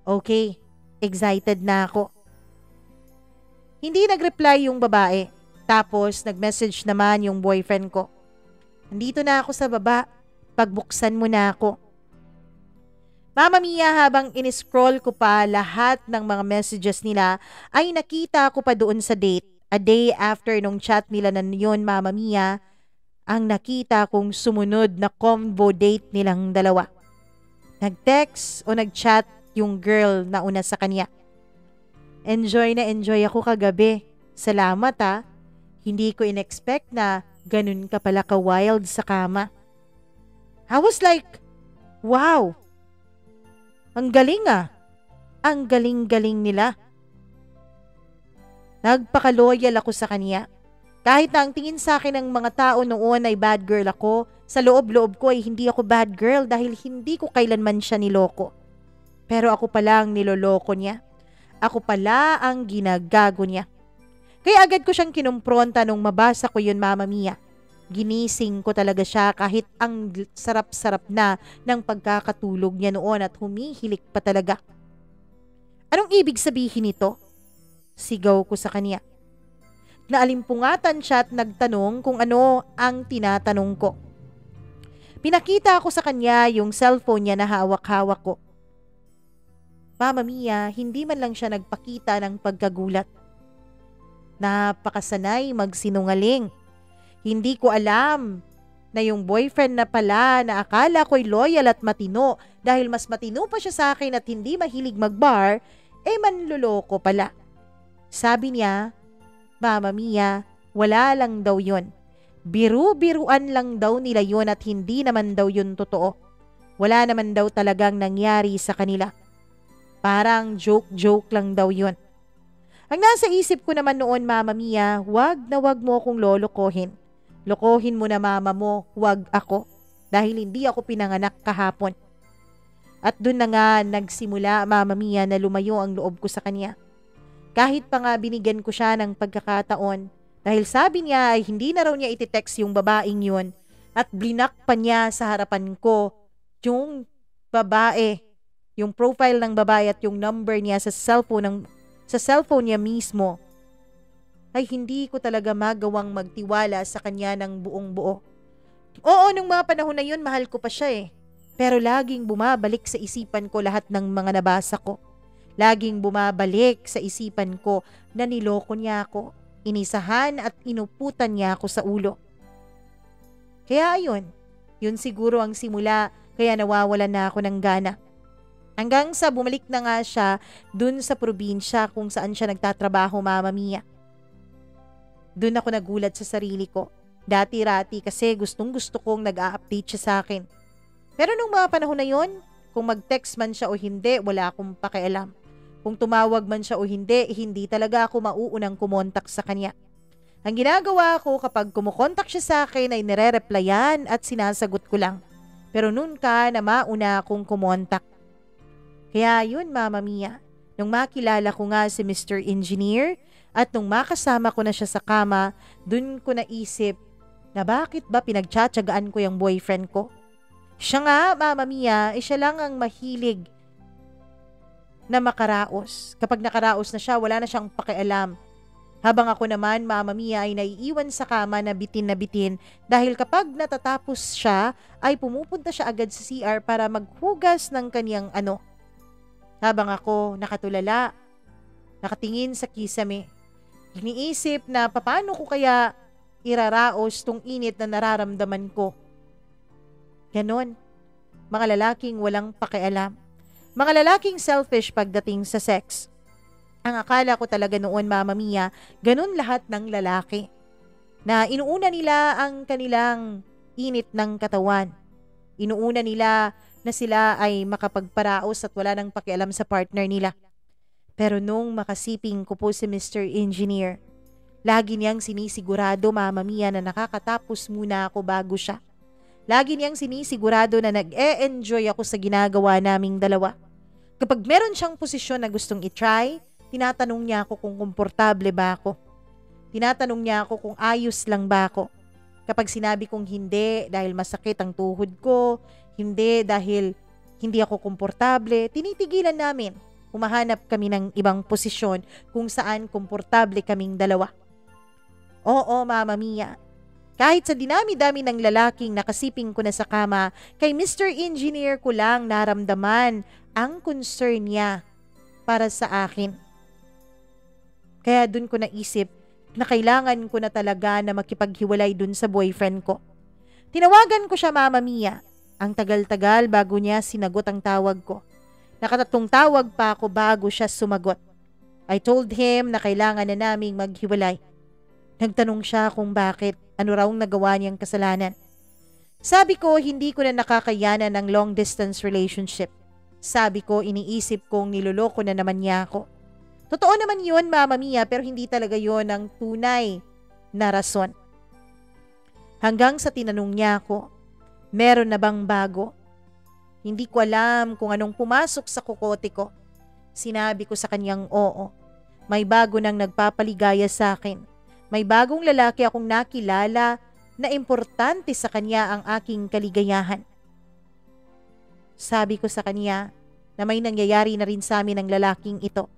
A: Okay, excited na ako. Hindi nag-reply yung babae. Tapos nag-message naman yung boyfriend ko. Nandito na ako sa baba. Pagbuksan mo na ako. Mama Mia, habang in-scroll ko pa lahat ng mga messages nila, ay nakita ko pa doon sa date. A day after nung chat nila na yun, Mama Mia, ang nakita kong sumunod na combo date nilang dalawa. Nag-text o nag-chat yung girl na una sa kanya. Enjoy na enjoy ako kagabi. Salamat ha. Hindi ko in-expect na ganun ka pala ka-wild sa kama. I was like, wow! Ang galing ah. Ang galing-galing nila. Nagpaka-loyal ako sa kanya. Kahit na ang tingin sa akin ng mga tao noon ay bad girl ako, sa loob-loob ko ay hindi ako bad girl dahil hindi ko kailanman siya niloko. Pero ako pala ang niloloko niya. Ako pala ang ginagago niya. Kaya agad ko siyang kinumpronta nung mabasa ko yun, Mama Mia. Ginising ko talaga siya kahit ang sarap-sarap na ng pagkakatulog niya noon at humihilik pa talaga. Anong ibig sabihin nito? Sigaw ko sa kanya. Naalimpungatan siya at nagtanong kung ano ang tinatanong ko. Pinakita ko sa kanya yung cellphone niya na hawak-hawak ko. Mama Mia, hindi man lang siya nagpakita ng pagkagulat. Napakasanay magsinungaling. Hindi ko alam na yung boyfriend na pala na akala ko'y loyal at matino dahil mas matino pa siya sa akin at hindi mahilig mag-bar, manluloko pala. Sabi niya, Mama Mia, wala lang daw yun. Biru-biruan lang daw nila yun at hindi naman daw yun totoo. Wala naman daw talagang nangyari sa kanila. Parang joke-joke lang daw yun. Ang nasa isip ko naman noon, Mama Mia, wag na wag mo akong lolokohin. Lokohin mo na mama mo, wag ako. Dahil hindi ako pinanganak kahapon. At dun na nga nagsimula, Mama Mia, na lumayo ang loob ko sa kanya. Kahit pa nga binigyan ko siya ng pagkakataon dahil sabi niya ay hindi na raw niya iti-text yung babaeng yun at blinak pa niya sa harapan ko yung babae, yung profile ng babae at yung number niya sa cellphone niya mismo, ay hindi ko talaga magawang magtiwala sa kanya ng buong buo. Oo, nung mga panahon na yun, mahal ko pa siya eh. Pero laging bumabalik sa isipan ko lahat ng mga nabasa ko. Laging bumabalik sa isipan ko na niloko niya ako, inisahan at inuputan niya ako sa ulo. Kaya ayun, yun siguro ang simula kaya nawawalan na ako ng gana. Hanggang sa bumalik na nga siya dun sa probinsya kung saan siya nagtatrabaho, Mama Mia. Dun ako nagulat sa sarili ko. Dati-rati kasi gustong-gusto kong nag-a-update siya sa akin. Pero nung mga panahon na yon, kung mag-text man siya o hindi, wala akong pakialam. Kung tumawag man siya o hindi, hindi talaga ako mauunang kumontak sa kanya. Ang ginagawa ko kapag kumukontak siya sa akin ay nire-replyan at sinasagot ko lang. Pero noon ka na mauna akong kumontak. Kaya yun, Mama Mia, nung makilala ko nga si Mr. Engineer at nung makasama ko na siya sa kama, dun ko naisip na bakit ba pinagtsatsagaan ko yung boyfriend ko. Siya nga, Mama Mia, siya lang ang mahilig na makaraos. Kapag nakaraos na siya, wala na siyang pakialam. Habang ako naman, Mama Mia, ay naiiwan sa kama na bitin dahil kapag natatapos siya, ay pumupunta siya agad sa CR para maghugas ng kaniyang Habang ako nakatulala, nakatingin sa kisame, iniisip na paano ko kaya iraraos tong init na nararamdaman ko. Ganon, mga lalaking walang pakialam. Mga lalaking selfish pagdating sa sex. Ang akala ko talaga noon, Mama Mia, ganon lahat ng lalaki. Na inuuna nila ang kanilang init ng katawan. Inuuna nila na sila ay makapagparaos at wala nang pakialam sa partner nila. Pero nung makasiping ko po si Mr. Engineer, lagi niyang sinisigurado, Mama Mia, na nakakatapos muna ako bago siya. Lagi niyang sinisigurado na nag-e-enjoy ako sa ginagawa naming dalawa. Kapag meron siyang posisyon na gustong itry, tinatanong niya ako kung komportable ba ako. Tinatanong niya ako kung ayos lang ba ako. Kapag sinabi kong hindi dahil masakit ang tuhod ko, hindi dahil hindi ako komportable, tinitigilan namin. Humahanap kami ng ibang posisyon kung saan komportable kaming dalawa. Oo, Mama Mia. Kahit sa dinami-dami ng lalaking nakasiping ko na sa kama, kay Mr. Engineer ko lang naramdaman ang concern niya para sa akin. Kaya dun ko naisip na kailangan ko na talaga na makipaghiwalay dun sa boyfriend ko. Tinawagan ko siya, Mama Mia. Ang tagal-tagal bago niya sinagot ang tawag ko. Nakatatlong tawag pa ako bago siya sumagot. I told him na kailangan na naming maghiwalay. Nagtanong siya kung bakit, ano raw nagawa niyang kasalanan. Sabi ko, hindi ko na nakakayanan ng long distance relationship. Sabi ko, iniisip kong niloloko na naman niya ako. Totoo naman yun, Mama Mia, pero hindi talaga yun ang tunay na rason. Hanggang sa tinanong niya ako, meron na bang bago? Hindi ko alam kung anong pumasok sa kokote ko. Sinabi ko sa kanyang oo. May bago nang nagpapaligaya sa akin. May bagong lalaki akong nakilala na importante sa kanya ang aking kaligayahan. Sabi ko sa kanya na may nangyayari na rin sa amin ng lalaking ito.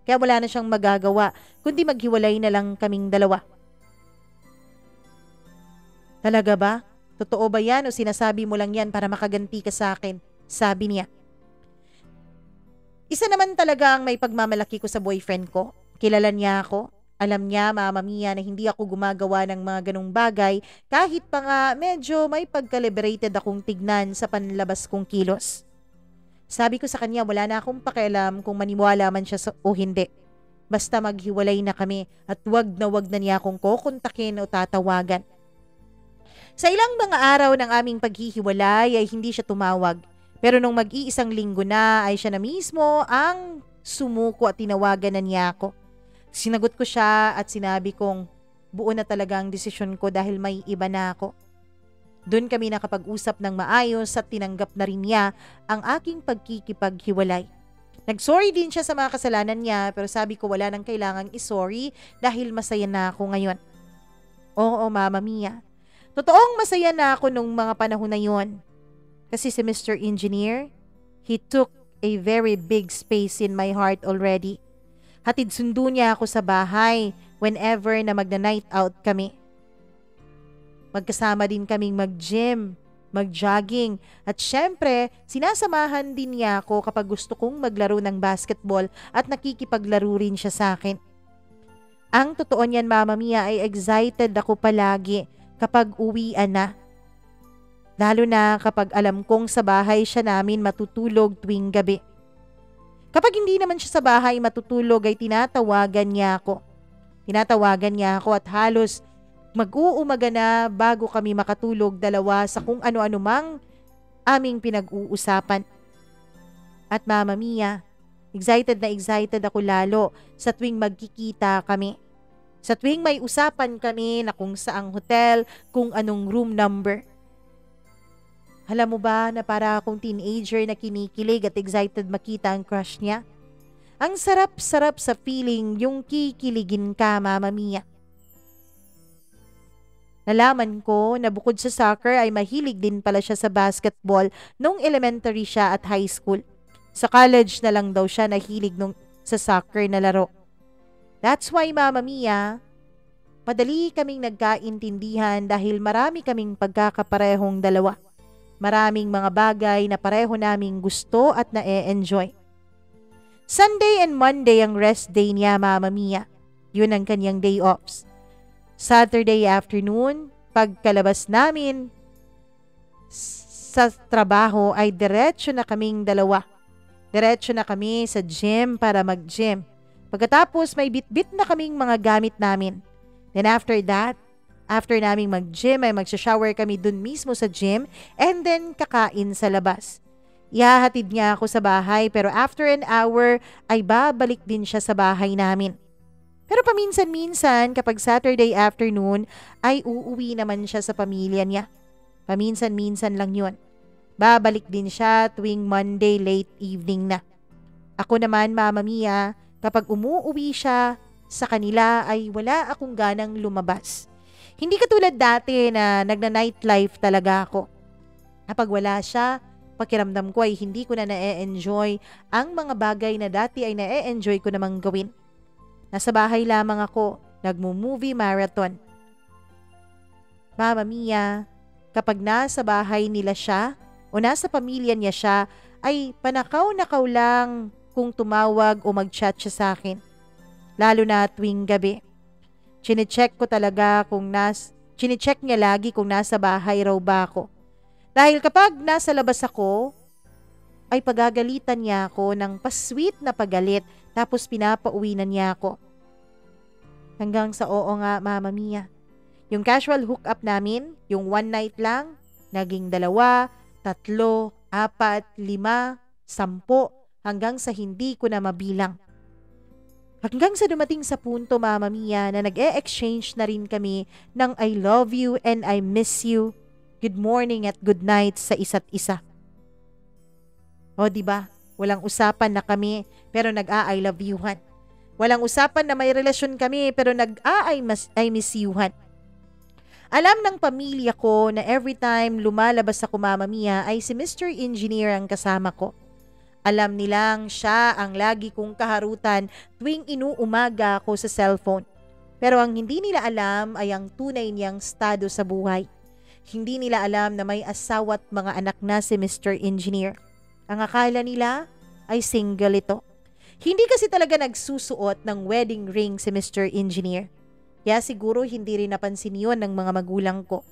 A: Kaya wala na siyang magagawa kundi maghiwalay na lang kaming dalawa. Talaga ba? Totoo ba yan o sinasabi mo lang yan para makaganti ka sa akin? Sabi niya. Isa naman talaga ang may pagmamalaki ko sa boyfriend ko. Kilala niya ako. Alam niya, Mama Mia, na hindi ako gumagawa ng mga ganong bagay kahit pa nga medyo may pagka-liberated akong tignan sa panlabas kong kilos. Sabi ko sa kanya, wala na akong pakialam kung maniwala man siya o hindi. Basta maghiwalay na kami at wag na niya akong kukontakin o tatawagan. Sa ilang mga araw ng aming paghihiwalay ay hindi siya tumawag. Pero nung mag-iisang linggo na ay siya na mismo ang sumuko at tinawagan na niya ako. Sinagot ko siya at sinabi kong buo na talaga ang desisyon ko dahil may iba na ako. Doon kami nakapag-usap ng maayos at tinanggap na rin niya ang aking pagkikipaghiwalay. Nag-sorry din siya sa mga kasalanan niya pero sabi ko wala nang kailangang i-sorry dahil masaya na ako ngayon. Oo, Mama Mia. Totoong masaya na ako nung mga panahon na yon. Kasi si Mr. Engineer, he took a very big space in my heart already. Hatid sundo niya ako sa bahay whenever na magna-night out kami. Magkasama din kaming mag-gym, mag-jogging, at syempre, sinasamahan din niya ako kapag gusto kong maglaro ng basketball at nakikipaglaro rin siya sa akin. Ang totoo niyan, Mama Mia, ay excited ako palagi kapag uwian na. Lalo na kapag alam kong sa bahay siya namin matutulog tuwing gabi. Kapag hindi naman siya sa bahay matutulog ay tinatawagan niya ako. Tinatawagan niya ako at halos mag-uumaga na bago kami makatulog dalawa sa kung ano-ano mang aming pinag-uusapan. At Mama Mia, excited na excited ako lalo sa tuwing magkikita kami. Sa tuwing may usapan kami na kung saang hotel, kung anong room number. Alam mo ba na para akong teenager na kinikilig at excited makita ang crush niya? Ang sarap-sarap sa feeling yung kikiligin ka, Mama Mia. Nalaman ko na bukod sa soccer ay mahilig din pala siya sa basketball nung elementary siya at high school. Sa college na lang daw siya nahilig sa soccer na laro. That's why, Mama Mia, madali kaming nagkaintindihan dahil marami kaming pagkakaparehong dalawa. Maraming mga bagay na pareho naming gusto at na-e-enjoy. Sunday and Monday ang rest day niya, Mama Mia. Yun ang kanyang day offs. Saturday afternoon, pagkalabas namin sa trabaho ay diretso na kaming dalawa. Diretso na kami sa gym para mag-gym. Pagkatapos may bit-bit na kaming mga gamit namin. Then after that, after naming mag-gym ay magsha-shower kami dun mismo sa gym and then kakain sa labas. Ihahatid niya ako sa bahay pero after an hour ay babalik din siya sa bahay namin. Pero paminsan-minsan kapag Saturday afternoon ay uuwi naman siya sa pamilya niya. Paminsan-minsan lang yun. Babalik din siya tuwing Monday late evening na. Ako naman, Mama Mia, kapag umuuwi siya sa kanila ay wala akong ganang lumabas. Hindi katulad dati na nagna-nightlife talaga ako. Kapag wala siya, pakiramdam ko ay hindi ko na na-e-enjoy ang mga bagay na dati ay na-e-enjoy ko namang gawin. Nasa bahay lamang ako, nagmo-movie marathon. Mama Mia, kapag nasa bahay nila siya o nasa pamilya niya siya, ay panakaw-nakaw lang kung tumawag o mag-chat siya sa akin. Lalo na tuwing gabi. Chinecheck niya lagi kung nasa bahay raw ba ako. Dahil kapag nasa labas ako, ay pagagalitan niya ako ng pasweet na pagalit tapos pinapauwi na niya ako. Hanggang sa oo nga, Mama Mia. Yung casual hookup namin, yung one night lang, naging 2, 3, 4, 5, 10, hanggang sa hindi ko na mabilang. Hanggang sa dumating sa punto, Mama Mia, na nag-e-exchange na rin kami ng I love you and I miss you, good morning at good night sa isa't isa. O diba, walang usapan na kami pero nag-a-I love you-han. Walang usapan na may relasyon kami pero nag-a-I miss you-han. Alam ng pamilya ko na every time lumalabas ako, Mama Mia, ay si Mr. Engineer ang kasama ko. Alam nilang siya ang lagi kong kaharutan tuwing inuumaga ako sa cellphone. Pero ang hindi nila alam ay ang tunay niyang estado sa buhay. Hindi nila alam na may asawa at mga anak na si Mr. Engineer. Ang akala nila ay single ito. Hindi kasi talaga nagsusuot ng wedding ring si Mr. Engineer. Kaya siguro hindi rin napansin yun ng mga magulang ko.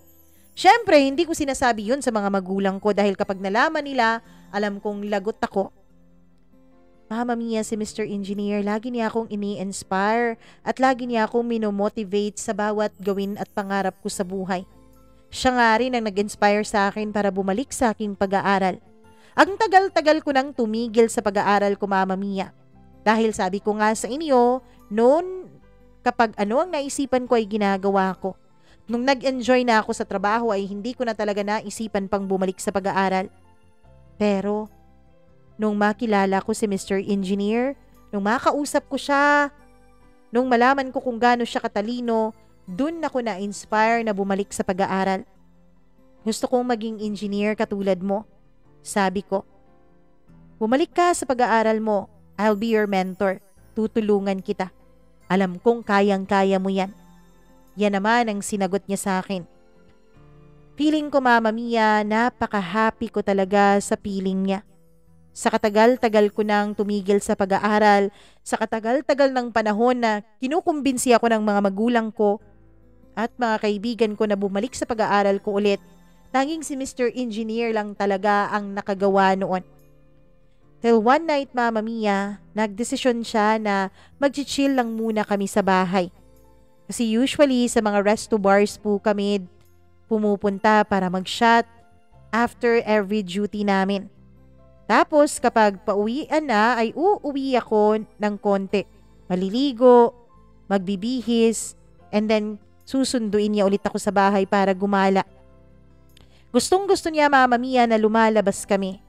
A: Siyempre, hindi ko sinasabi yun sa mga magulang ko dahil kapag nalaman nila, alam kong lagot ako. Mama Mia, si Mr. Engineer, lagi niya akong ini-inspire at lagi niya akong minomotivate sa bawat gawin at pangarap ko sa buhay. Siya nga rin ang nag-inspire sa akin para bumalik sa aking pag-aaral. Ang tagal-tagal ko nang tumigil sa pag-aaral ko, Mama Mia. Dahil sabi ko nga sa inyo, noon kapag ano ang naisipan ko ay ginagawa ko. Nung nag-enjoy na ako sa trabaho ay hindi ko na talaga naisipan pang bumalik sa pag-aaral. Pero nung makilala ko si Mr. Engineer, nung makausap ko siya, nung malaman ko kung gaano siya katalino, dun ako na-inspire na bumalik sa pag-aaral. Gusto kong maging engineer katulad mo. Sabi ko, bumalik ka sa pag-aaral mo. I'll be your mentor. Tutulungan kita. Alam kong kayang-kaya mo yan. Yan naman ang sinagot niya sa akin. Feeling ko, Mama Mia, napaka-happy ko talaga sa feeling niya. Sa katagal-tagal ko nang tumigil sa pag-aaral, sa katagal-tagal ng panahon na kinukumbinsi ako ng mga magulang ko at mga kaibigan ko na bumalik sa pag-aaral ko ulit, tanging si Mr. Engineer lang talaga ang nakagawa noon. Till one night, Mama Mia, nagdesisyon siya na mag-chill lang muna kami sa bahay. Kasi usually sa mga resto bars po kami pumupunta para mag-shot after every duty namin. Tapos kapag pauwian na ay uuwi ako ng konti. Maliligo, magbibihis, and then susunduin niya ulit ako sa bahay para gumala. Gustong-gusto niya, Mama Mia, na lumalabas kami.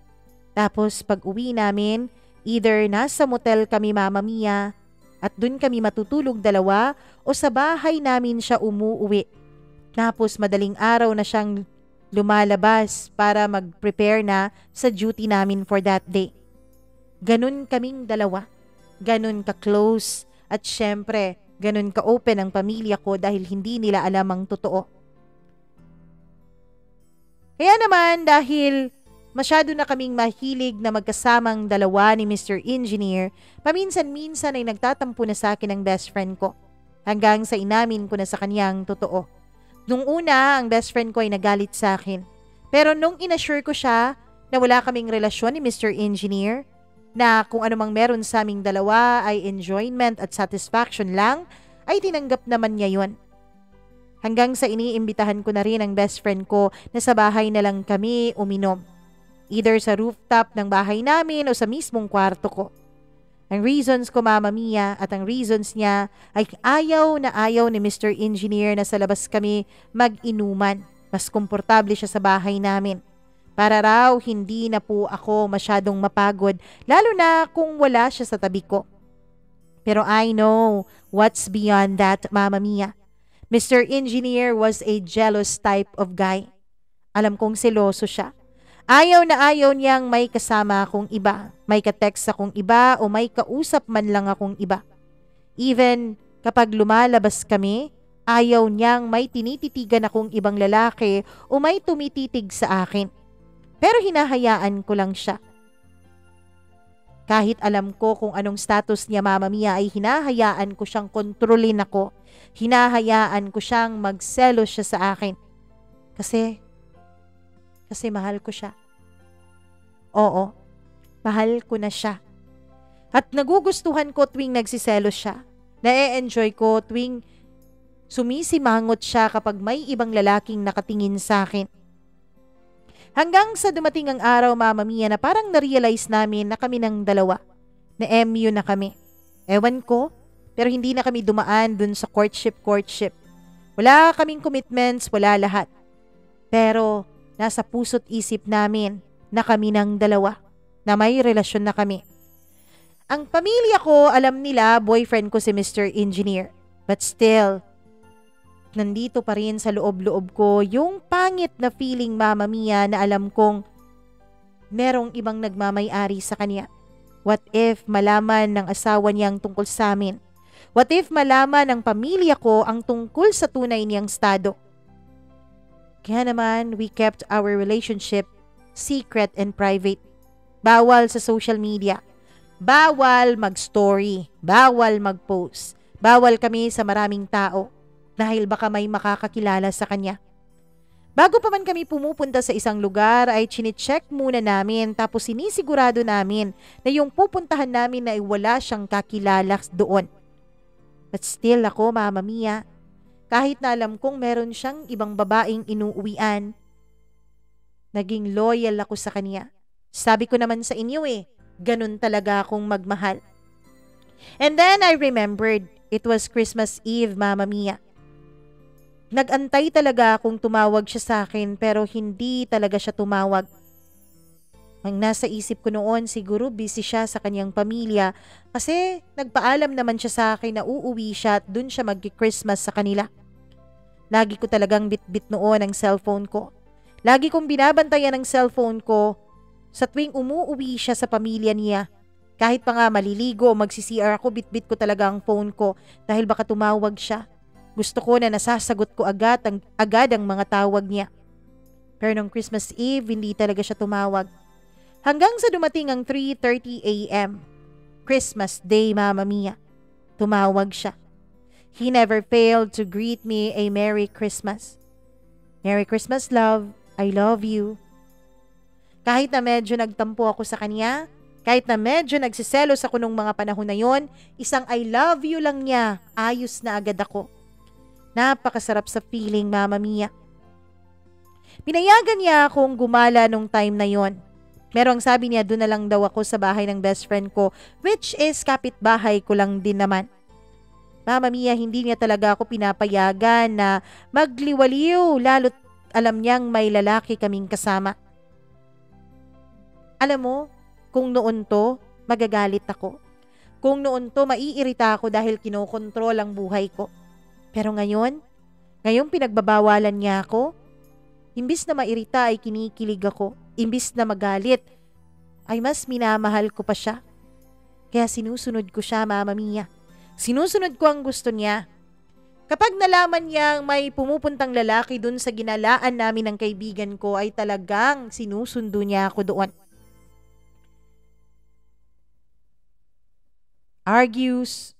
A: Tapos pag uwi namin, either nasa motel kami, Mama Mia, at dun kami matutulog dalawa, o sa bahay namin siya umuuwi. Tapos madaling araw na siyang lumalabas para mag-prepare na sa duty namin for that day. Ganun kaming dalawa. Ganun ka-close. At syempre, ganun ka-open ang pamilya ko dahil hindi nila alam ang totoo. Kaya naman dahil masyado na kaming mahilig na magkasamang dalawa ni Mr. Engineer, paminsan-minsan ay nagtatampo na sa akin ang best friend ko. Hanggang sa inamin ko na sa kanyang totoo. Nung una, ang best friend ko ay nagalit sa akin. Pero nung inassure ko siya na wala kaming relasyon ni Mr. Engineer, na kung anumang meron sa aming dalawa ay enjoyment at satisfaction lang, ay tinanggap naman niya yon. Hanggang sa iniimbitahan ko na rin ang best friend ko na sa bahay na lang kami uminom. Either sa rooftop ng bahay namin o sa mismong kwarto ko. Ang reasons ko, Mama Mia, at ang reasons niya ay ayaw na ayaw ni Mr. Engineer na sa labas kami mag-inuman. Mas komportable siya sa bahay namin. Para raw hindi na po ako masyadong mapagod, lalo na kung wala siya sa tabi ko. Pero I know what's beyond that, Mama Mia. Mr. Engineer was a jealous type of guy. Alam kong seloso siya. Ayaw na ayaw niyang may kasama akong iba, may ka-text akong iba o may kausap man lang akong iba. Even kapag lumalabas kami, ayaw niyang may tinititigan akong ibang lalaki o may tumititig sa akin. Pero hinahayaan ko lang siya. Kahit alam ko kung anong status niya, Mama Mia, ay hinahayaan ko siyang kontrolin ako. Hinahayaan ko siyang magselos siya sa akin. Kasi mahal ko siya. Oo, mahal ko na siya. At nagugustuhan ko tuwing nagsiselos siya. Na-e-enjoy ko tuwing sumisimangot siya kapag may ibang lalaking nakatingin sa akin. Hanggang sa dumating ang araw, Mama Mia, na parang na-realize namin na kami ng dalawa. Na MU na kami. Ewan ko, pero hindi na kami dumaan dun sa courtship. Wala kaming commitments, wala lahat. Pero nasa puso't isip namin na kami ng dalawa, na may relasyon na kami. Ang pamilya ko, alam nila boyfriend ko si Mr. Engineer. But still, nandito pa rin sa loob-loob ko yung pangit na feeling, Mama Mia, na alam kong merong ibang nagmamay-ari sa kanya. What if malaman ng asawa niyang tungkol sa amin? What if malaman ng pamilya ko ang tungkol sa tunay niyang estado? Kaya naman, we kept our relationship secret and private. Bawal sa social media. Bawal mag-story. Bawal mag-post. Bawal kami sa maraming tao dahil baka may makakakilala sa kanya. Bago pa man kami pumupunta sa isang lugar ay chine-check muna namin tapos sinisigurado namin na yung pupuntahan namin ay wala siyang kakilala doon. But still ako, Mama Mia, kahit na alam kong meron siyang ibang babaeng inuuwian, naging loyal ako sa kanya. Sabi ko naman sa inyo ganun talaga akong magmahal. And then I remembered, it was Christmas Eve, Mama Mia. Nag-antay talaga akong tumawag siya sa akin pero hindi talaga siya tumawag. Ang nasa isip ko noon, siguro busy siya sa kanyang pamilya kasi nagpaalam naman siya sa akin na uuwi siya at dun siya mag-Christmas sa kanila. Lagi ko talagang bitbit noon ang cellphone ko. Lagi kong binabantayan ang cellphone ko sa tuwing umuuwi siya sa pamilya niya. Kahit pa nga maliligo o magsi-CR ako, bitbit ko talaga ang phone ko dahil baka tumawag siya. Gusto ko na nasasagot ko agad ang mga tawag niya. Pero nung Christmas Eve, hindi talaga siya tumawag. Hanggang sa dumating ang 3:30 a.m. Christmas Day, Mama Mia. Tumawag siya. He never failed to greet me a Merry Christmas. Merry Christmas, love. I love you. Kahit na medyo nagtampo ako sa kanya, kahit na medyo nagsiselos ako nung mga panahon na yon, isang I love you lang niya, ayos na agad ako. Napakasarap sa feeling, Mama Mia. Pinayagan niya akong gumala nung time na yon. Pero ang sabi niya, doon na lang daw ako sa bahay ng best friend ko, which is kapitbahay ko lang din naman. Mama Mia, hindi niya talaga ako pinapayagan na magliwaliw, lalo't alam niyang may lalaki kaming kasama. Alam mo, kung noon to, magagalit ako. Kung noon to, maiirita ako dahil kinokontrol ang buhay ko. Pero ngayong pinagbabawalan niya ako, imbis na mairita ay kinikilig ako. Imbis na magalit, ay mas minamahal ko pa siya. Kaya sinusunod ko siya, Mama Mia. Sinusunod ko ang gusto niya. Kapag nalaman niyang may pumupuntang lalaki dun sa ginalaan namin ng kaibigan ko, ay talagang sinusundo niya ako doon. Argues,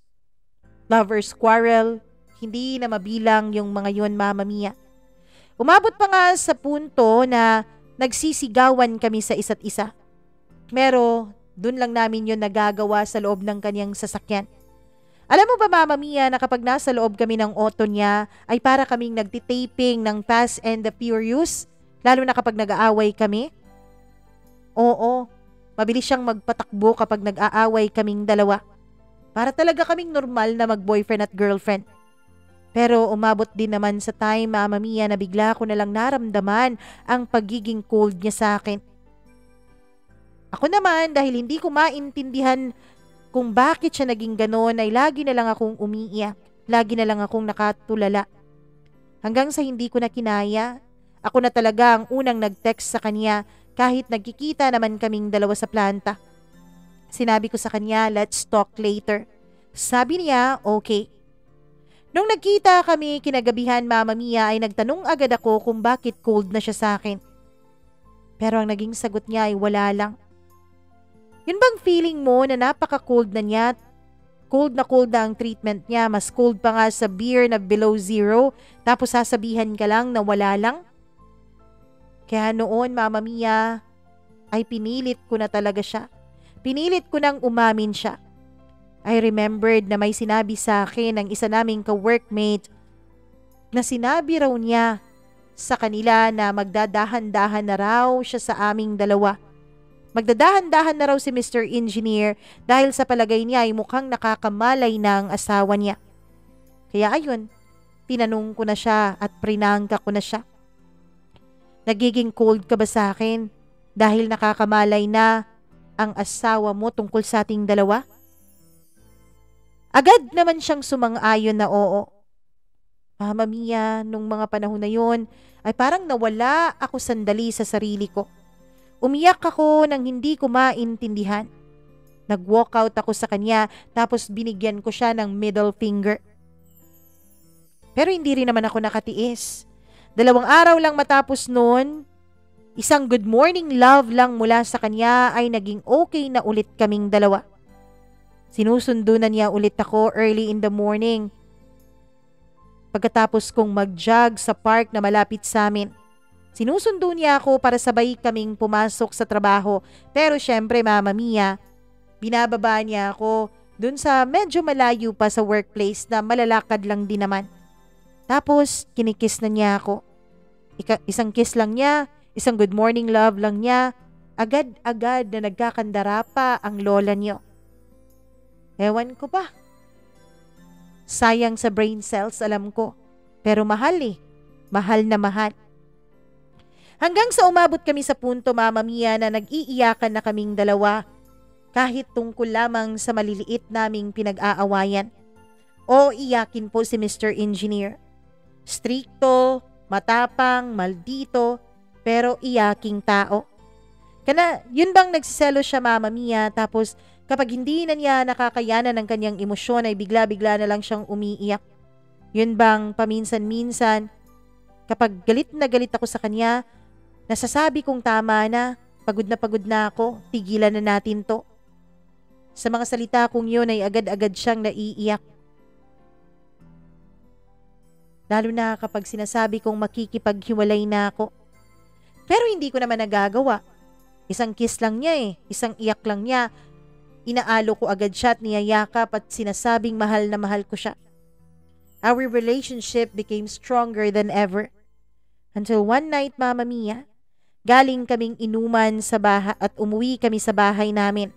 A: lovers quarrel, hindi na mabilang yung mga yon, Mama Mia. Umabot pa nga sa punto na nagsisigawan kami sa isa't isa. Pero dun lang namin yun nagagawa sa loob ng kanyang sasakyan. Alam mo ba, Mama Mia, na kapag nasa loob kami ng auto niya ay para kaming nagtitaping ng Fast and the Furious, lalo na kapag nag-aaway kami? Oo, mabilis siyang magpatakbo kapag nag-aaway kaming dalawa. Para talaga kaming normal na mag-boyfriend at girlfriend. Pero umabot din naman sa time, Mama Mia, na bigla ko nalang naramdaman ang pagiging cold niya sa akin. Ako naman, dahil hindi ko maintindihan kung bakit siya naging ganon, ay lagi na lang akong umiiyak. Lagi na lang akong nakatulala. Hanggang sa hindi ko na kinaya, ako na talaga ang unang nag-text sa kanya kahit nagkikita naman kaming dalawa sa planta. Sinabi ko sa kanya, let's talk later. Sabi niya, okay. Nung nagkita kami kinagabihan, Mama Mia, ay nagtanong agad ako kung bakit cold na siya sa akin. Pero ang naging sagot niya ay wala lang. Yun bang feeling mo na napaka-cold na niya? Cold na ang treatment niya, mas cold pa nga sa beer na below zero, tapos sasabihan ka lang na wala lang? Kaya noon, Mama Mia, ay pinilit ko na talaga siya. Pinilit ko nang umamin siya. I remembered na may sinabi sa akin ng isa naming ka-workmate na sinabi raw niya sa kanila na magdadahan-dahan na raw siya sa aming dalawa. Magdadahan-dahan na raw si Mr. Engineer dahil sa palagay niya ay mukhang nakakamalay ng asawa niya. Kaya ayun, tinanong ko na siya at prinangka ko na siya. Nagiging cold ka ba sa akin dahil nakakamalay na ang asawa mo tungkol sa ating dalawa? Agad naman siyang sumang-ayon na oo. Mama Mia, nung mga panahon na yon ay parang nawala ako sandali sa sarili ko. Umiyak ako nang hindi ko maintindihan. Nag-walkout ako sa kanya tapos binigyan ko siya ng middle finger. Pero hindi rin naman ako nakatiis. 2 araw lang matapos noon, isang good morning love lang mula sa kanya ay naging okay na ulit kaming dalawa. Sinusundo na niya ulit ako early in the morning. Pagkatapos kong mag-jog sa park na malapit sa amin, sinusundo niya ako para sabay kaming pumasok sa trabaho. Pero syempre, Mama Mia, binababa niya ako dun sa medyo malayo pa sa workplace na malalakad lang din naman. Tapos, kinikiss na niya ako. Isang kiss lang niya, isang good morning love lang niya, agad-agad na nagkakandara pa ang lola niyo. Ewan ko ba? Sayang sa brain cells, alam ko. Pero mahal eh. Mahal na mahal. Hanggang sa umabot kami sa punto, Mama Mia, na nag-iiyakan na kaming dalawa kahit tungkol lamang sa maliliit naming pinag-aawayan. O iyakin po si Mr. Engineer. Strikto, matapang, maldito, pero iyaking tao. Yun bang nagsiselo siya, Mama Mia, tapos kapag hindi na niya nakakayanan ng kanyang emosyon ay bigla-bigla na lang siyang umiiyak. Yun bang paminsan-minsan, kapag galit na galit ako sa kanya, nasasabi kong tama na pagod na ako, tigilan na natin to. Sa mga salita kong yun ay agad-agad siyang naiiyak. Lalo na kapag sinasabi kong makikipaghiwalay na ako. Pero hindi ko naman nagagawa. Isang kiss lang niya isang iyak lang niya. Inaalo ko agad siya at niyayakap at sinasabing mahal na mahal ko siya. Our relationship became stronger than ever. Until one night, Mama Mia, galing kaming inuman sa bahay at umuwi kami sa bahay namin.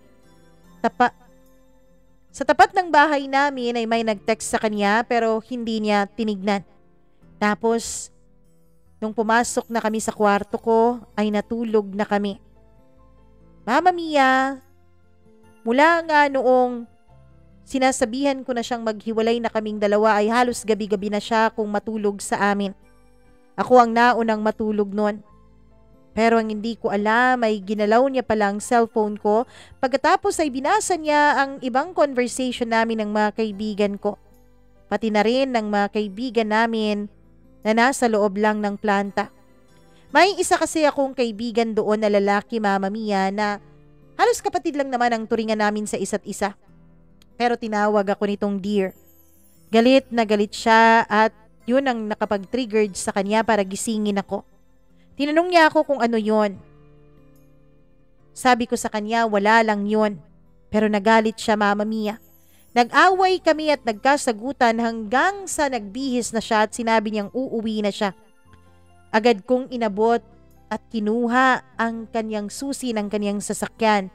A: Sa tapat ng bahay namin ay may nag-text sa kanya pero hindi niya tinignan. Tapos, nung pumasok na kami sa kwarto ko, ay natulog na kami. Mama Mia, mula nga noong sinasabihan ko na siyang maghiwalay na kaming dalawa ay halos gabi-gabi na siya kung matulog sa amin. Ako ang naunang matulog noon. Pero ang hindi ko alam ay ginalaw niya palang cellphone ko pagkatapos ay binasa niya ang ibang conversation namin ng mga kaibigan ko. Pati na rin ng mga kaibigan namin na nasa loob lang ng planta. May isa kasi akong kaibigan doon na lalaki, Mama Mia, na halos kapatid lang naman ang turingan namin sa isa't isa. Pero tinawag ako nitong dear. Galit na galit siya at yun ang nakapag-triggered sa kanya para gisingin ako. Tinanong niya ako kung ano yon. Sabi ko sa kanya wala lang yon. Pero nagalit siya, Mama Mia. Nag-away kami at nagkasagutan hanggang sa nagbihis na siya at sinabi niyang uuwi na siya. Agad kong inabot at kinuha ang kanyang susi ng kanyang sasakyan.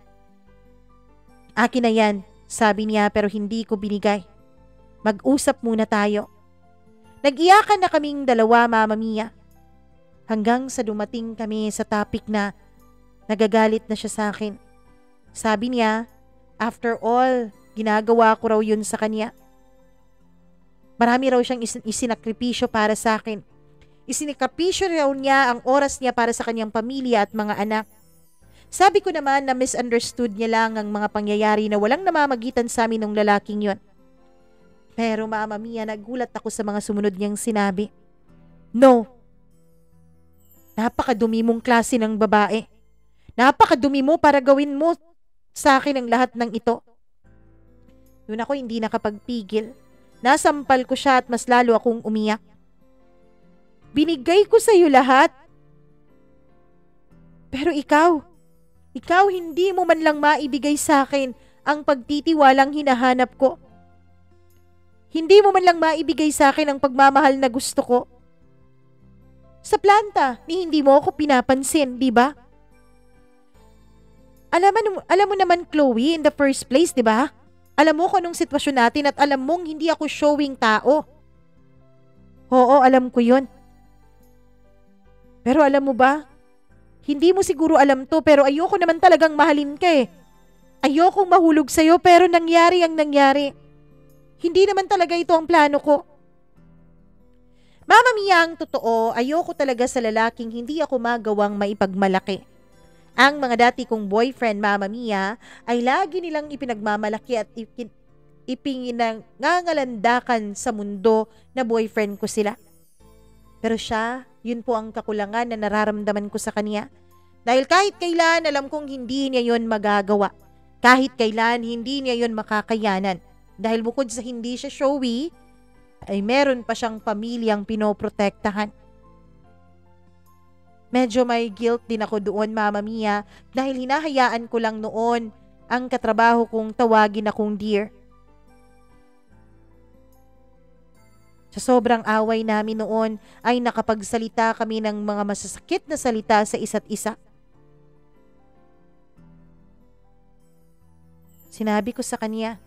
A: Akin na yan, sabi niya pero hindi ko binigay. Mag-usap muna tayo. Nag-iyakan na kaming dalawa, Mama Mia. Hanggang sa dumating kami sa topic na nagagalit na siya sa akin. Sabi niya, after all, ginagawa ko raw yun sa kanya. Marami raw siyang isinakripisyo para sa akin. Isinakripisyo raw niya ang oras niya para sa kanyang pamilya at mga anak. Sabi ko naman na misunderstood niya lang ang mga pangyayari na walang namamagitan sa amin ng lalaking yon. Pero Mama Mia, nagulat ako sa mga sumunod niyang sinabi. No. Napakadumi mong klase ng babae. Napakadumi mo para gawin mo sa akin ang lahat ng ito. Doon ako hindi nakapagpigil. Nasampal ko siya at mas lalo akong umiyak. Binigay ko sa iyo lahat. Pero ikaw hindi mo man lang maibigay sa akin ang pagtitiwalang hinahanap ko. Hindi mo man lang maibigay sa akin ang pagmamahal na gusto ko. Sa planta, hindi mo ako pinapansin, di ba? Alam mo naman, Chloe, in the first place, di ba? Alam mo kung anong sitwasyon natin at alam mong hindi ako showing tao. Oo, alam ko yun. Pero alam mo ba, hindi mo siguro alam to pero ayoko naman talagang mahalin ka eh. Ayokong mahulog sa'yo pero nangyari ang nangyari. Hindi naman talaga ito ang plano ko. Mama Mia, ang totoo, ayoko talaga sa lalaking hindi ako magawang maipagmalaki. Ang mga dati kong boyfriend, Mama Mia, ay lagi nilang ipinagmamalaki at ipinangangalandakan sa mundo na boyfriend ko sila. Pero siya, yun po ang kakulangan na nararamdaman ko sa kanya. Dahil kahit kailan, alam kong hindi niya yun magagawa. Kahit kailan, hindi niya yun makakayanan. Dahil bukod sa hindi siya showy, ay meron pa siyang pamilyang pinoprotektahan. Medyo may guilt din ako doon, Mama Mia, dahil hinahayaan ko lang noon ang katrabaho kong tawagin akong dear. Sa sobrang away namin noon ay nakapagsalita kami ng mga masasakit na salita sa isa't isa. Sinabi ko sa kanya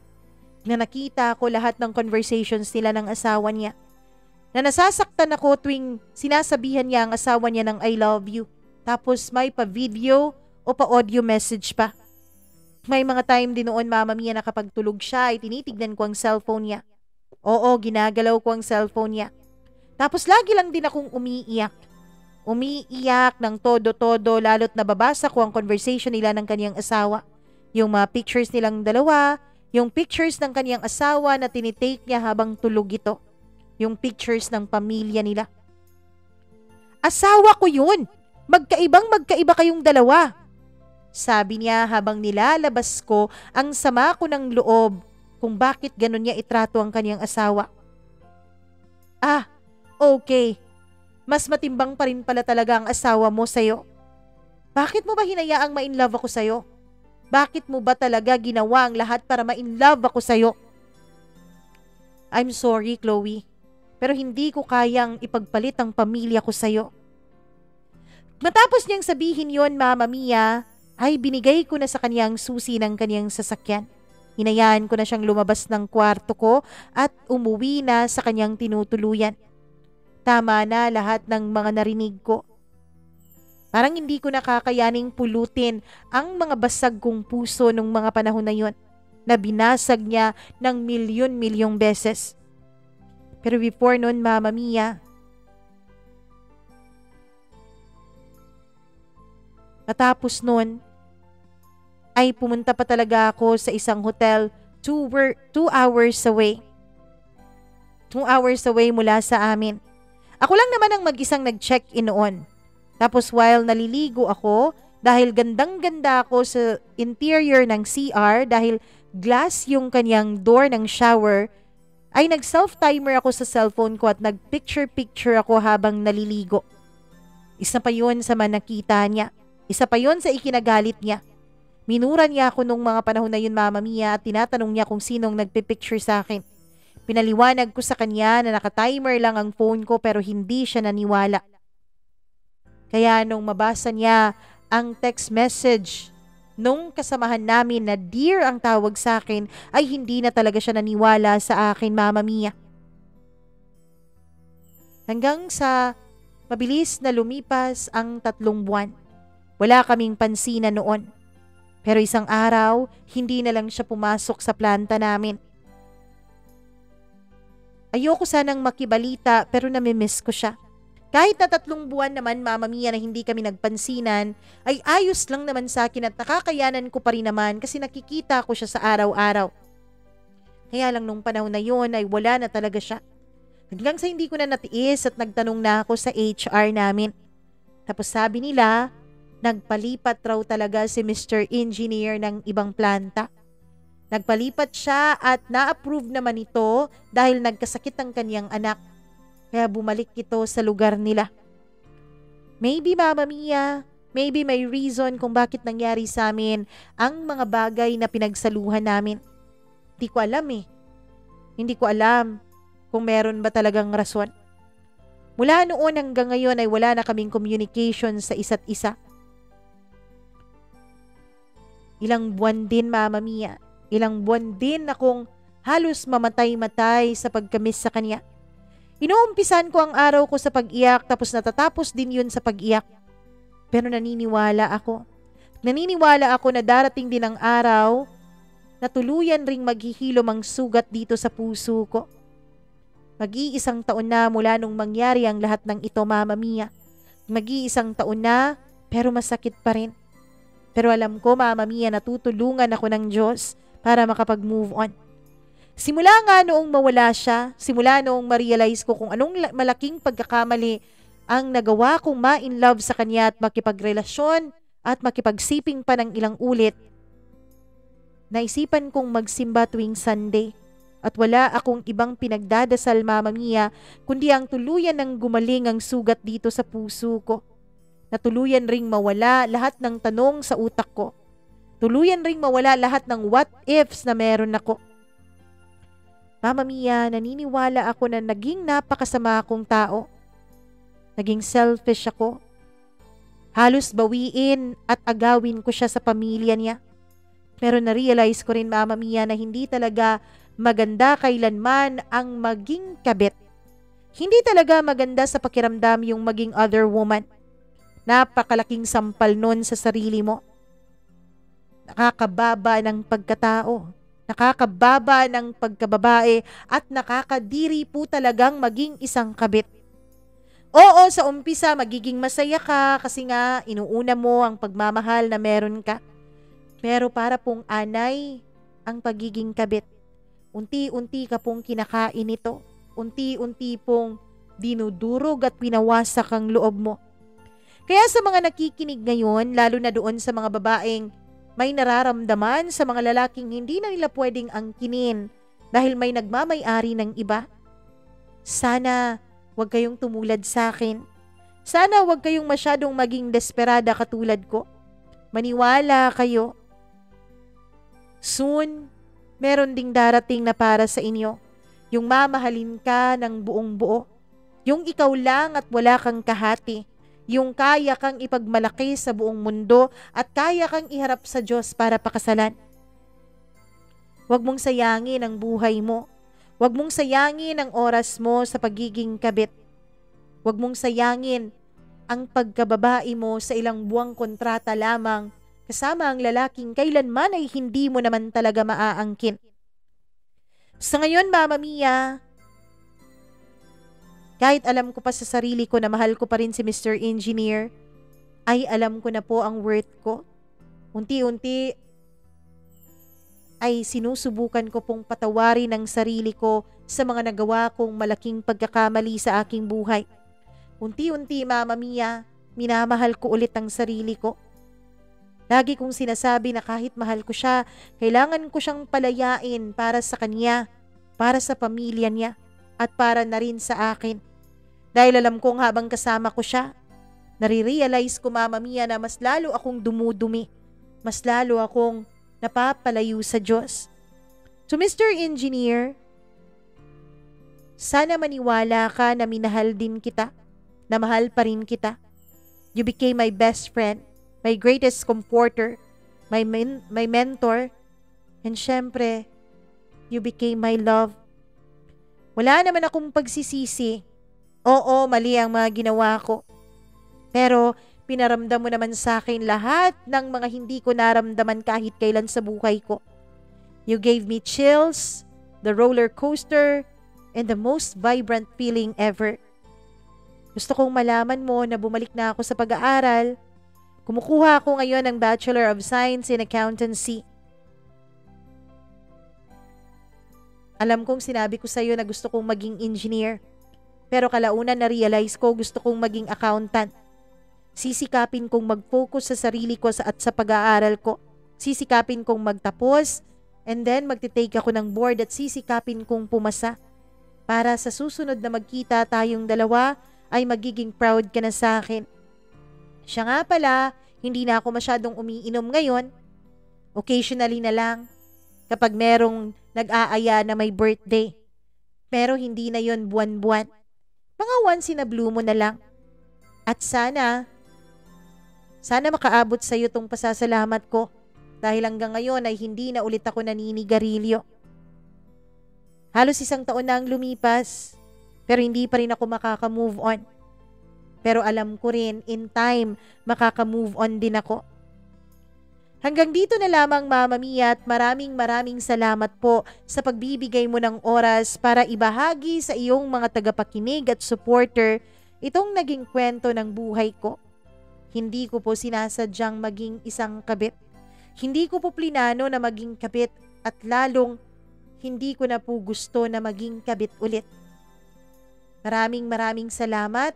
A: na nakita ko lahat ng conversations nila ng asawa niya. Na nasasaktan ako tuwing sinasabihan niya ang asawa niya ng I love you. Tapos may pa-video o pa-audio message pa. May mga time din noon, Mama Mia, na kapag tulog siya ay tinitignan ko ang cellphone niya. Oo, ginagalaw ko ang cellphone niya. Tapos lagi lang din akong umiiyak. Umiiyak ng todo-todo, lalo't nababasa ko ang conversation nila ng kaniyang asawa. Yung mga pictures nilang dalawa, yung pictures ng kaniyang asawa na tinitake niya habang tulog ito. Yung pictures ng pamilya nila. Asawa ko yun! Magkaiba kayong dalawa. Sabi niya habang nilalabas ko ang sama ko ng loob kung bakit ganun niya itrato ang kaniyang asawa. Ah, okay. Mas matimbang pa rin pala talaga ang asawa mo sa'yo. Bakit mo ba hinayaang ma-inlove ako sa'yo? Bakit mo ba talaga ginawa ang lahat para ma-inlove ako sa'yo? I'm sorry, Chloe, pero hindi ko kayang ipagpalit ang pamilya ko sa'yo. Matapos niyang sabihin yon, Mama Mia, ay binigay ko na sa kaniyang susi ng kaniyang sasakyan. Hinayaan ko na siyang lumabas ng kwarto ko at umuwi na sa kaniyang tinutuluyan. Tama na lahat ng mga narinig ko. Parang hindi ko nakakayaning pulutin ang mga basag kong puso nung mga panahon na yon na binasag niya ng milyon-milyong beses. Pero before nun, Mama Mia, matapos nun, ay pumunta pa talaga ako sa isang hotel 2 hours away. 2 hours away mula sa amin. Ako lang naman ang mag-isang nag-check-in noon. Tapos while naliligo ako, dahil gandang-ganda ako sa interior ng CR, dahil glass yung kanyang door ng shower, ay nag-self-timer ako sa cellphone ko at nag-picture-picture ako habang naliligo. Isa pa yun sa manakita niya. Isa pa yun sa ikinagalit niya. Minura niya ako nung mga panahon na yun, Mama Mia, at tinatanong niya kung sinong nagpipicture sa akin. Pinaliwanag ko sa kanya na naka-timer lang ang phone ko pero hindi siya naniwala. Kaya nung mabasa niya ang text message nung kasamahan namin na dear ang tawag sa akin, ay hindi na talaga siya naniwala sa akin, Mama Mia. Hanggang sa mabilis na lumipas ang 3 buwan. Wala kaming pansinan noon. Pero isang araw, hindi na lang siya pumasok sa planta namin. Ayoko sanang makibalita pero namimiss ko siya. Kahit na 3 buwan naman, Mama Mia, na hindi kami nagpansinan, ay ayos lang naman sa akin at nakakayanan ko pa rin naman kasi nakikita ko siya sa araw-araw. Kaya lang nung panahon na yun ay wala na talaga siya. Hanggang sa hindi ko na natiis at nagtanong na ako sa HR namin. Tapos sabi nila, nagpalipat raw talaga si Mr. Engineer ng ibang planta. Nagpalipat siya at na-approve naman ito dahil nagkasakit ang kanyang anak. Kaya bumalik ito sa lugar nila. Maybe, Mama Mia, maybe may reason kung bakit nangyari sa amin ang mga bagay na pinagsaluhan namin. Hindi ko alam eh. Hindi ko alam kung meron ba talagang rason. Mula noon hanggang ngayon ay wala na kaming communication sa isa't isa. Ilang buwan din, Mama Mia. Ilang buwan din akong halos mamatay-matay sa pagkamis sa kanya. Inuumpisan ko ang araw ko sa pag-iyak tapos natatapos din yun sa pag-iyak. Pero naniniwala ako. Naniniwala ako na darating din ang araw na tuluyan ring maghihilom ang sugat dito sa puso ko. Mag-iisang taon na mula nung mangyari ang lahat ng ito, Mama Mia. Mag-iisang taon na pero masakit pa rin. Pero alam ko, Mama Mia, natutulungan ako ng Diyos para makapag-move on. Simula nga noong mawala siya, simula noong ma-realize ko kung anong malaking pagkakamali ang nagawa kong ma-in-love sa kanya at makipagrelasyon at makipagsiping pa ng ilang ulit, naisipan kong magsimba tuwing Sunday at wala akong ibang pinagdadasal, Mama Mia, kundi ang tuluyan ng gumaling ang sugat dito sa puso ko. Na tuluyan ring mawala lahat ng tanong sa utak ko. Tuluyan ring mawala lahat ng what ifs na meron ako. Mama Mia, naniniwala ako na naging napakasama akong tao. Naging selfish ako. Halos bawiin at agawin ko siya sa pamilya niya. Pero na-realize ko rin, Mama Mia, na hindi talaga maganda kailanman ang maging kabit. Hindi talaga maganda sa pakiramdam yung maging other woman. Napakalaking sampal nun sa sarili mo. Nakakababa ng pagkatao, nakakababa ng pagkababae, at nakakadiri po talagang maging isang kabit. Oo, sa umpisa magiging masaya ka kasi nga inuuna mo ang pagmamahal na meron ka. Pero para pong anay ang pagiging kabit. Unti-unti ka pong kinakain ito. Unti-unti pong dinudurog at pinawasak ang loob mo. Kaya sa mga nakikinig ngayon, lalo na doon sa mga babaeng may nararamdaman sa mga lalaking hindi na nila pwedeng angkinin dahil may nagmamay-ari ng iba, sana huwag kayong tumulad sa akin. Sana huwag kayong masyadong maging desperada katulad ko. Maniwala kayo. Soon, meron ding darating na para sa inyo. Yung mamahalin ka ng buong buo. Yung ikaw lang at wala kang kahati. Yung kaya kang ipagmalaki sa buong mundo at kaya kang iharap sa Diyos para pakasalan. Huwag mong sayangin ang buhay mo. Huwag mong sayangin ang oras mo sa pagiging kabit. Huwag mong sayangin ang pagkababae mo sa ilang buwang kontrata lamang kasama ang lalaking kailanman ay hindi mo naman talaga maaangkin. Sa ngayon, Mama Mia, kahit alam ko pa sa sarili ko na mahal ko pa rin si Mr. Engineer, ay alam ko na po ang worth ko. Unti-unti ay sinusubukan ko pong patawarin ang sarili ko sa mga nagawa kong malaking pagkakamali sa aking buhay. Unti-unti, Mama Mia, minamahal ko ulit ang sarili ko. Lagi kong sinasabi na kahit mahal ko siya, kailangan ko siyang palayain para sa kanya, para sa pamilya niya, at para na rin sa akin. Dahil alam kong habang kasama ko siya, nare-realize ko, Mama Mia, na mas lalo akong dumudumi, mas lalo akong napapalayo sa Diyos. So Mr. Engineer, sana maniwala ka na minahal din kita, na mahal pa rin kita. You became my best friend, my greatest comforter, my mentor, and syempre, you became my love. Wala naman akong pagsisisi. Oo, mali ang mga ginawa ko. Pero pinaramdam mo naman sa akin lahat ng mga hindi ko naramdaman kahit kailan sa buhay ko. You gave me chills, the roller coaster, and the most vibrant feeling ever. Gusto kong malaman mo na bumalik na ako sa pag-aaral. Kumukuha ako ngayon ng Bachelor of Science in Accountancy. Alam kong sinabi ko sa iyo na gusto kong maging engineer. Pero kalaunan na-realize ko gusto kong maging accountant. Sisikapin kong mag-focus sa sarili ko at sa pag-aaral ko. Sisikapin kong magtapos and then magte-take ako ng board at sisikapin kong pumasa. Para sa susunod na magkita tayong dalawa ay magiging proud ka na sa akin. Siya nga pala, hindi na ako masyadong umiinom ngayon. Occasionally na lang kapag merong nag-aaya na may birthday. Pero hindi na yon buwan-buwan. Mga once in a blue mo na lang. At sana makaabot sa iyo tong pasasalamat ko dahil hanggang ngayon ay hindi na ulit ako naninigarilyo. Halos 1 taon na ang lumipas pero hindi pa rin ako makaka-move on. Pero alam ko rin in time makaka-move on din ako. Hanggang dito na lamang, Mama Mia, at maraming salamat po sa pagbibigay mo ng oras para ibahagi sa iyong mga tagapakinig at supporter itong naging kwento ng buhay ko. Hindi ko po sinasadyang maging isang kabit. Hindi ko po plinano na maging kabit at lalong hindi ko na po gusto na maging kabit ulit. Maraming salamat,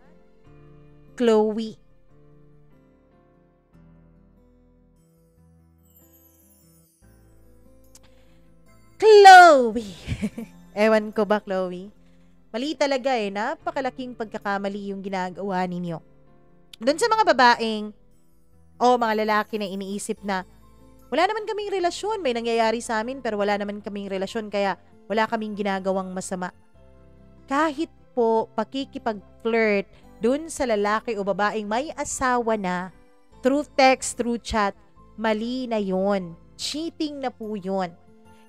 A: Chloe. Chloe! Ewan ko ba, Chloe? Mali talaga napakalaking pagkakamali yung ginagawa ninyo. Doon sa mga babaeng o mga lalaki na iniisip na wala naman kaming relasyon, may nangyayari sa amin pero wala naman kaming relasyon kaya wala kaming ginagawang masama. Kahit po pakikipag-flirt doon sa lalaki o babaeng may asawa na, through text, through chat, mali na yon. Cheating na po yon.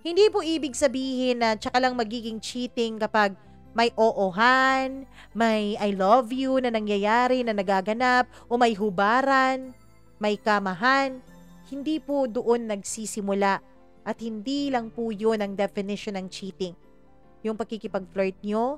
A: Hindi po ibig sabihin na tsaka lang magiging cheating kapag May oohan, may I love you na nangyayari, na nagaganap, o may hubaran, may kamahan. Hindi po doon nagsisimula at hindi lang po yun ang definition ng cheating. Yung pakikipag-flirt nyo,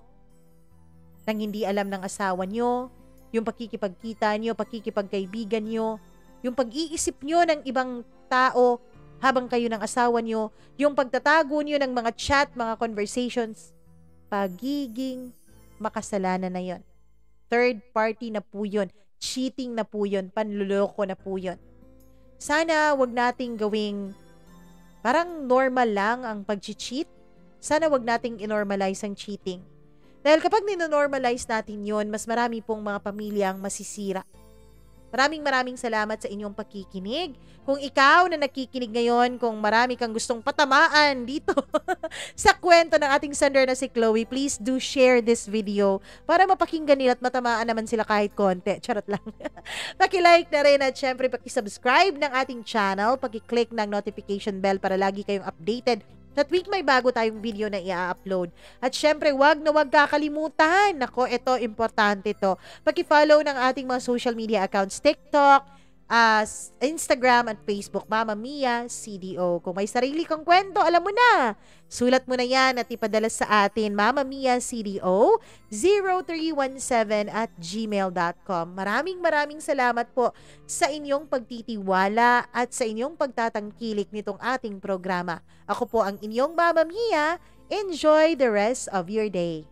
A: nang hindi alam ng asawa nyo, yung pakikipagkita nyo, pakikipagkaibigan nyo, yung pag-iisip nyo ng ibang tao habang kayo ng asawa nyo, yung pagtatago nyo ng mga chat, mga conversations, pagiging makasalanan na yon. Third party na po yun. Cheating na po yun. Panluloko na po yun. Sana wag nating gawing parang normal lang ang pag-cheat. Sana wag nating inormalize ang cheating. Dahil kapag ninonormalize natin yon, mas marami pong mga pamilyang masisira. Maraming salamat sa inyong pakikinig. Kung ikaw na nakikinig ngayon, kung marami kang gustong patamaan dito sa kwento ng ating sender na si Chloe, please do share this video para mapakinggan nila at matamaan naman sila kahit konti. Charot lang. Paki-like na rin at syempre paki-subscribe ng ating channel, paki-click ng notification bell para lagi kayong updated sa tuwing may bago tayong video na i-upload. At syempre, wag na wag kakalimutan. Nako, ito, importante to. Paki-follow ng ating mga social media accounts, TikTok, Instagram at Facebook, Mama Mia CDO. Kung may sarili kang kwento, alam mo na. Sulat mo na yan at ipadala sa atin, Mama Mia CDO 0317@gmail.com. Maraming salamat po sa inyong pagtitiwala at sa inyong pagtatangkilik nitong ating programa. Ako po ang inyong Mama Mia. Enjoy the rest of your day.